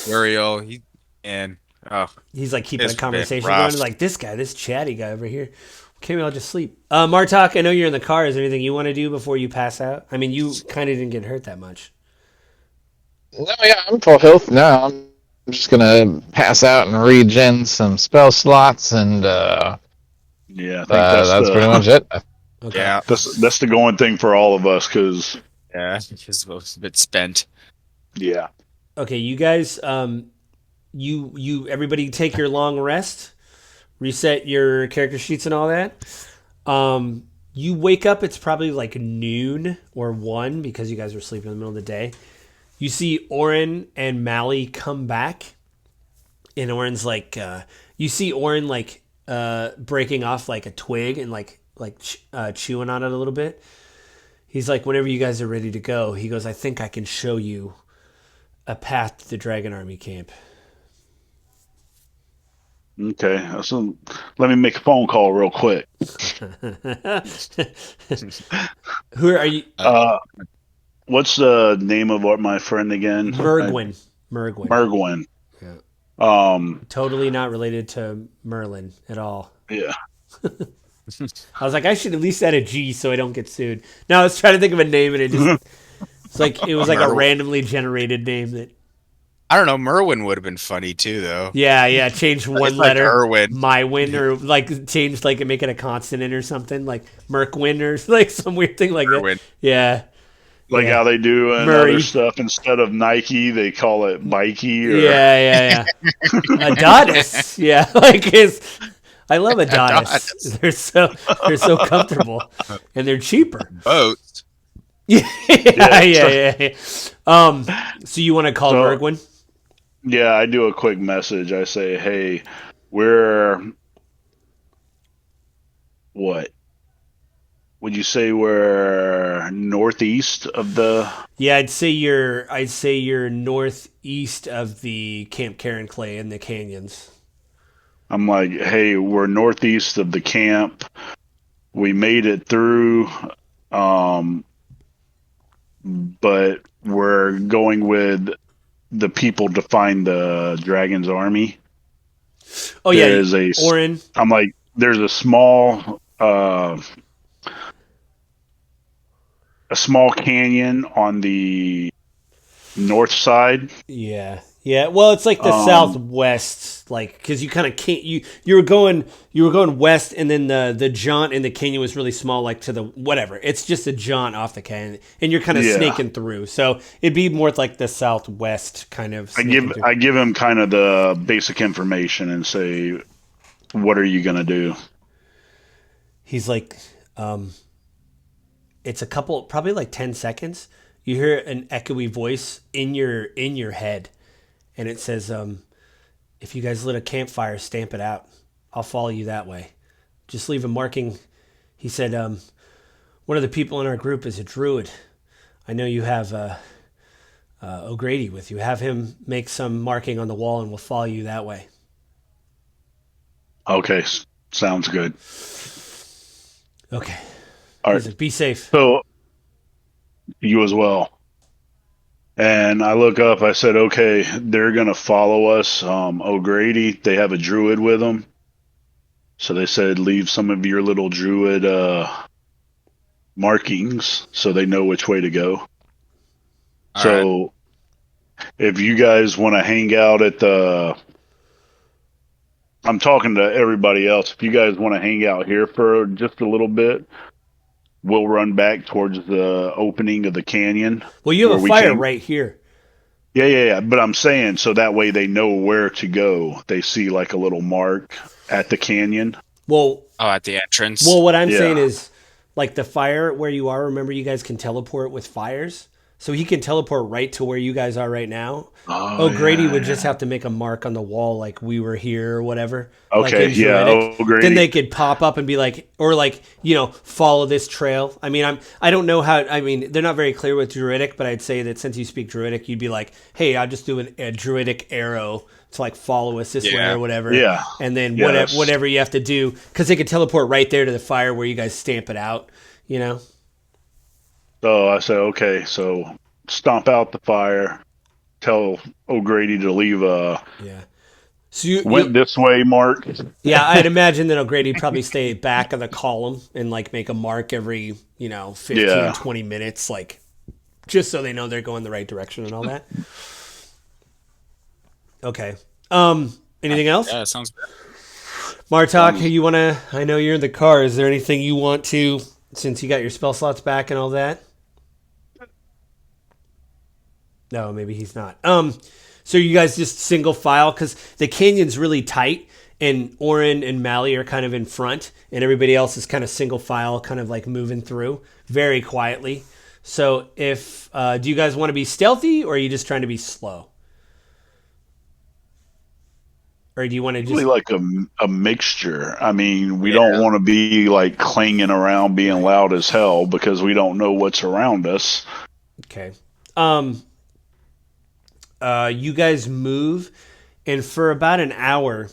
Uriel, he's like keeping a conversation going. Like, this chatty guy over here. Okay, I'll just sleep. Martok, I know you're in the car. Is there anything you want to do before you pass out? I mean, you kind of didn't get hurt that much. No, yeah, I'm full health now. I'm just gonna pass out and regen some spell slots, and yeah, I think that's pretty much it. Okay. Yeah, that's the going thing for all of us, because it's a bit spent. Yeah. Okay, you guys, you everybody take your long rest, reset your character sheets and all that. You wake up. It's probably like noon or 1 because you guys were sleeping in the middle of the day. You see Oren and Mally come back, and Oren's like, you see Oren like breaking off like a twig and like chewing on it a little bit. He's like, whenever you guys are ready to go, he goes, I think I can show you a path to the Dragon Army camp. Okay, so let me make a phone call real quick. Who are you? What's the name of my friend again? Mergwin. Yeah. Totally not related to Merlin at all. Yeah. I was like, I should at least add a G so I don't get sued. No, I was trying to think of a name, and it was like a randomly generated name that. I don't know. Merwin would have been funny too, though. Yeah. Change one letter. Erwin. Mywin, or like change like make it a consonant or something, like Merkwin or like some weird thing like Erwin. that. Yeah. Like how they do in other stuff, instead of Nike, they call it Mikey. Or... Yeah. Adonis. Yeah, I love Adonis. They're so comfortable, and they're cheaper. Boats. Yeah. So you want to call Mergwin? Yeah, I do a quick message. I say, hey, we're what? Would you say we're northeast of the? Yeah, I'd say you're northeast of the Camp Karen Clay in the canyons. I'm like, hey, we're northeast of the camp. We made it through, but we're going with the people to find the Dragon's Army. Oh yeah, Oren. I'm like, there's a small canyon on the north side. Yeah. Well, it's like the southwest, like, because you kind of can't. You were going west, and then the jaunt in the canyon was really small, like to the whatever. It's just a jaunt off the canyon, and you're kind of snaking through. So it'd be more like the southwest kind of. I give him kind of the basic information and say, "What are you gonna do?" He's like, it's a couple, probably like 10 seconds. You hear an echoey voice in your head. And it says, if you guys lit a campfire, stamp it out. I'll follow you that way. Just leave a marking. He said, one of the people in our group is a druid. I know you have O'Grady with you. Have him make some marking on the wall, and we'll follow you that way. Okay, sounds good. Okay. All right. Listen, be safe. So, you as well. And I look up, I said, okay, they're going to follow us. O'Grady, they have a druid with them. So they said leave some of your little druid markings so they know which way to go. All So right. if you guys want to hang out at the, I'm talking to everybody else. If you guys want to hang out here for just a little bit, we'll run back towards the opening of the canyon. Well, you have where a we fire came. right here. Yeah. But I'm saying so that way they know where to go. They see like a little mark at the canyon. Well, Oh, at the entrance. what I'm saying Yeah. is, like the fire where you are. Remember, you guys can teleport with fires, so he can teleport right to where you guys are right now. Oh O'Grady would yeah. just have to make a mark on the wall, like we were here or whatever, like Okay. in Yeah. Druidic. Oh, Then Grady. they could pop up and be like, or like, follow this trail. I mean, I don't know how. I mean, they're not very clear with Druidic, but I'd say that since you speak Druidic, you'd be like, hey, I'll just do a Druidic arrow to like follow us this way Yeah. or whatever. Yeah. And then Yes. whatever you have to do, because they could teleport right there to the fire where you guys stamp it out. You know. So I said, okay, so stomp out the fire. Tell O'Grady to leave a Yeah. So you went this way mark. yeah, I'd imagine that O'Grady probably stay back of the column and like make a mark every, 15, Yeah. 20 minutes, like just so they know they're going the right direction and all that. Okay. Anything else? Yeah, it sounds good. Martok, I know you're in the car. Is there anything you want to, since you got your spell slots back and all that? No, maybe he's not. So you guys just single file because the canyon's really tight, and Oren and Mally are kind of in front, and everybody else is kind of single file, kind of like moving through very quietly. So if do you guys want to be stealthy, or are you just trying to be slow, or do you want to just Really like a mixture. I mean, we don't want to be like clanging around being loud as hell because we don't know what's around us. okay? You guys move, and for about an hour,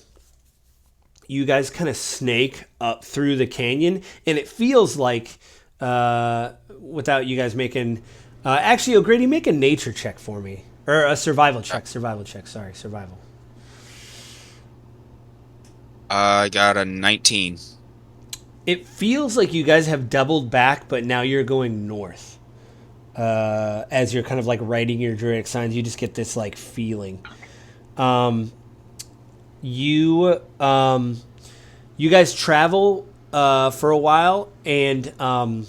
you guys kind of snake up through the canyon, and it feels like, without you guys making, actually, O'Grady, make a nature check for me, or a survival check. Sorry, survival. I got a 19. It feels like you guys have doubled back, but now you're going north. As you're kind of like writing your druidic signs, you just get this like feeling. You guys travel for a while, and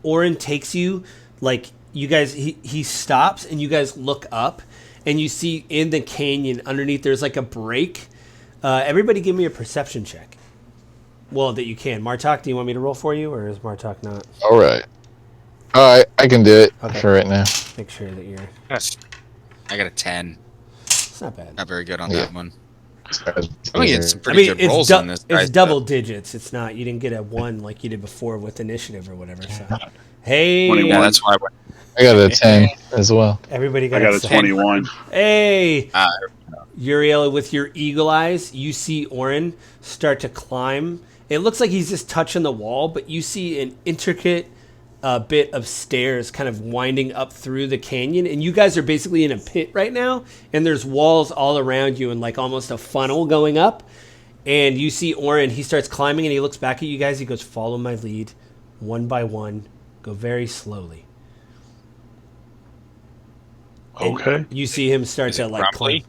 Oren takes you, like, you guys, he stops, and you guys look up, and you see in the canyon underneath there's like a break. Everybody give me a perception check. Well, that you can. Martok, do you want me to roll for you, or is Martok not? All right. All right, I can do it for right now. Make sure that you're... Yes. I got a 10. It's not bad. Not very good on that one. I I mean, it's some pretty good rolls on this. It's double digits. It's not, you didn't get a 1 like you did before with initiative or whatever. So, hey, 21. Yeah, that's why I got a 10 as well. everybody got I got a excited. 21. Hey, Uriel, with your eagle eyes, you see Oren start to climb. It looks like he's just touching the wall, but you see an intricate bit of stairs kind of winding up through the canyon, and you guys are basically in a pit right now, and there's walls all around you and like almost a funnel going up, and you see Oren, he starts climbing, and he looks back at you guys, he goes, follow my lead, one by one, go very slowly. Okay. And you see him start to like crumbly?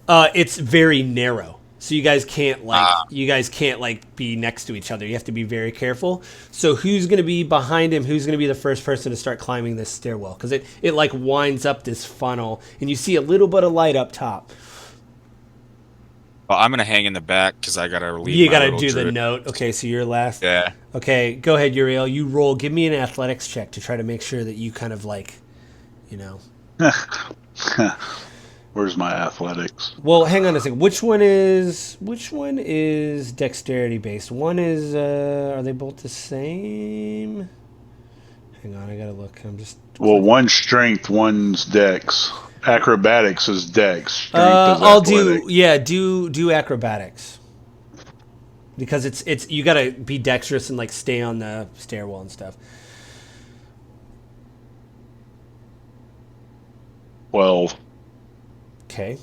climb. It's very narrow. So you guys can't like be next to each other. You have to be very careful. So who's going to be behind him? Who's going to be the first person to start climbing this stairwell? Because it like winds up this funnel, and you see a little bit of light up top. Well, I'm gonna hang in the back because I gotta leave. You my got to little do the druid. note. Okay, so you're last. Yeah. Okay, go ahead, Uriel. You roll. Give me an athletics check to try to make sure that you kind of like, Where's my athletics? Well, hang on a second. Which one is dexterity based? One is are they both the same? Hang on, I gotta look. I'm just Well, one's strength, one's dex. Acrobatics is dex. Strength is I'll athletic. do acrobatics. Because it's you gotta be dexterous and like stay on the stairwell and stuff. 12. Okay.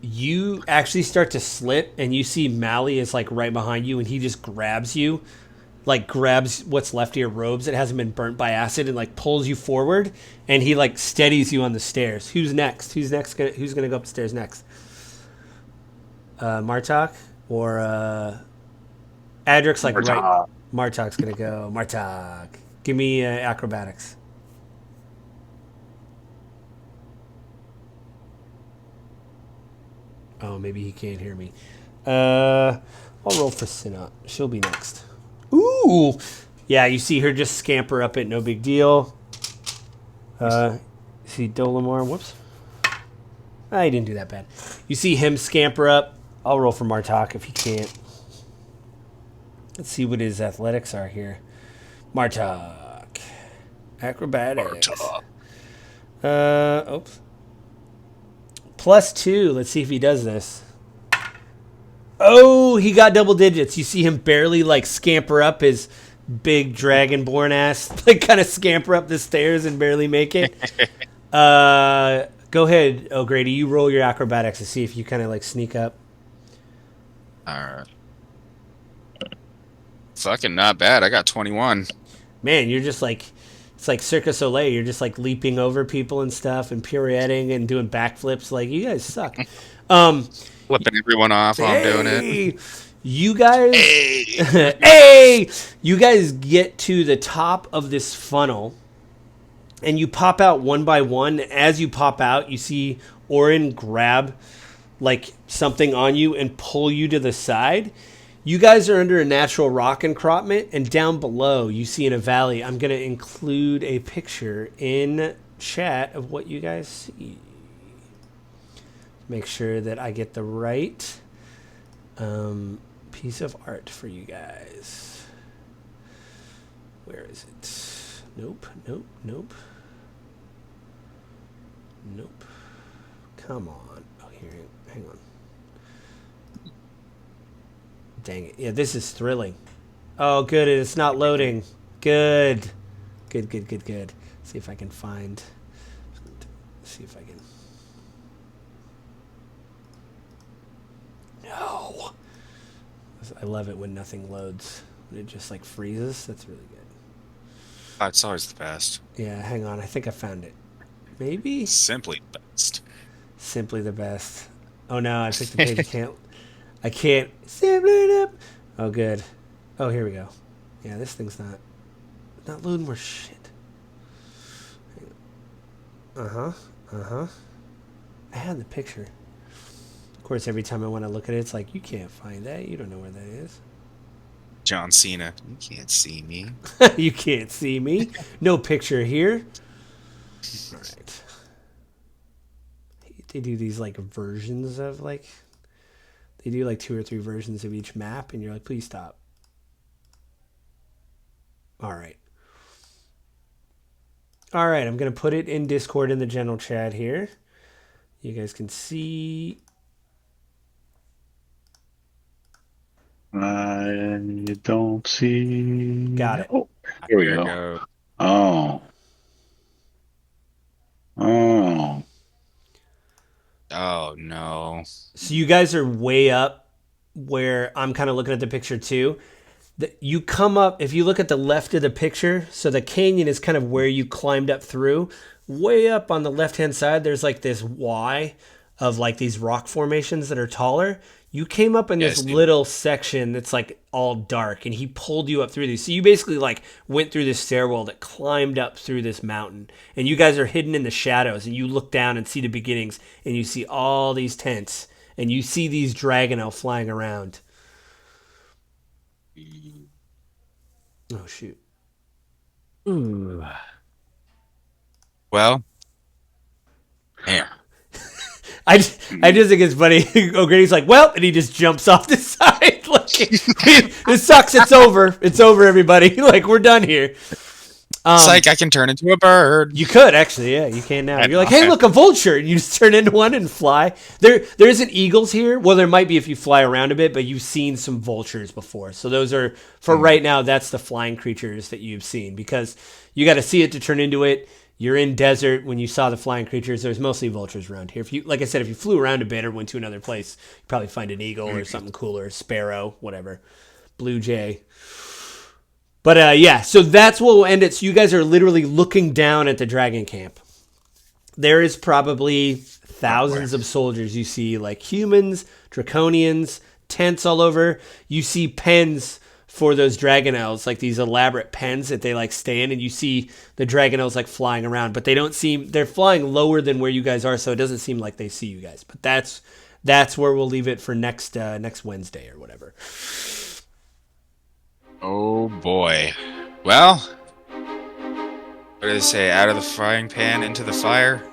you actually start to slip, and you see Mally is like right behind you, and he just grabs you, like grabs what's left of your robes that hasn't been burnt by acid, and like pulls you forward, and he like steadies you on the stairs. Who's next? Who's gonna go upstairs next? Martok or Adric's like Martok. right. Martok's gonna go. Martok, give me acrobatics. Oh, maybe he can't hear me. I'll roll for Sinat. She'll be next. Ooh! Yeah, you see her just scamper up it, no big deal. See Dolamar, whoops. He didn't do that bad. You see him scamper up. I'll roll for Martok if he can't. Let's see what his athletics are here. Martok. Acrobatics. Martok. Oops. +2. Let's see if he does this. Oh, he got double digits. You see him barely like scamper up his big dragonborn ass, like kind of scamper up the stairs and barely make it. Go ahead, O'Grady. You roll your acrobatics to see if you kind of like sneak up. All right. Fucking not bad. I got 21. Man, you're just like, it's like Cirque du Soleil. You're just like leaping over people and stuff and pirouetting and doing backflips. Like, you guys suck. Flipping everyone off while I'm doing it. You guys, hey, you guys get to the top of this funnel, and you pop out one by one. As you pop out, you see Oren grab like something on you and pull you to the side. You guys are under a natural rock encroachment, and down below you see in a valley. I'm going to include a picture in chat of what you guys see. Make sure that I get the right piece of art for you guys. Where is it? Nope, nope, nope. Nope. Come on. Oh, here. Hang on. Dang it. Yeah, this is thrilling. Oh, good. It's not loading. Good. Good, good, good, good. See if I can find... See if I can... No. I love it when nothing loads. When it just like freezes. That's really good. Oh, it's always the best. Yeah, hang on. I think I found it. Maybe? Simply best. Simply the best. Oh no, I picked the page. I can't. Simply it up. Oh, good. Oh, here we go. Yeah, this thing's not loading more shit. I had the picture. Of course, every time I want to look at it, it's like, you can't find that. You don't know where that is. John Cena. You can't see me. You can't see me. No picture here. All right. They do these like versions of like, they do like 2 or 3 versions of each map, and you're like, please stop. All right. All right, I'm going to put it in Discord in the general chat here. You guys can see. I don't see. Got it. Oh, here we go. Oh. Oh, no. So you guys are way up where I'm kind of looking at the picture too. You come up, if you look at the left of the picture, so the canyon is kind of where you climbed up through. Way up on the left-hand side, there's like this Y of like these rock formations that are taller. You came up in this little section that's like all dark, and he pulled you up through these. So you basically like went through this stairwell that climbed up through this mountain, and you guys are hidden in the shadows, and you look down and see the beginnings, and you see all these tents, and you see these dragonel flying around. Oh, shoot. Ooh. Well, damn. I just think it's funny. O'Grady's like, well, and he just jumps off the side. Like, this sucks. It's over. It's over, everybody. Like, we're done here. It's like I can turn into a bird. You could, actually. Yeah, you can now. You're like, hey, look, a vulture. And you just turn into one and fly. There isn't eagles here. Well, there might be if you fly around a bit, but you've seen some vultures before. So those are, for right now, that's the flying creatures that you've seen. Because you got to see it to turn into it. You're in desert. When you saw the flying creatures, there's mostly vultures around here. If you, like I said, if you flew around a bit or went to another place, you'd probably find an eagle or something cooler, a sparrow, whatever, blue jay. But yeah, so that's what will end it. So you guys are literally looking down at the dragon camp. There is probably thousands of soldiers. You see like humans, draconians, tents all over. You see pens for those dragonels, like these elaborate pens that they like stay in, and you see the dragonels like flying around, but they're flying lower than where you guys are, so it doesn't seem like they see you guys. But that's where we'll leave it for next Wednesday or whatever. Oh boy. Well, what do they say? Out of the frying pan into the fire?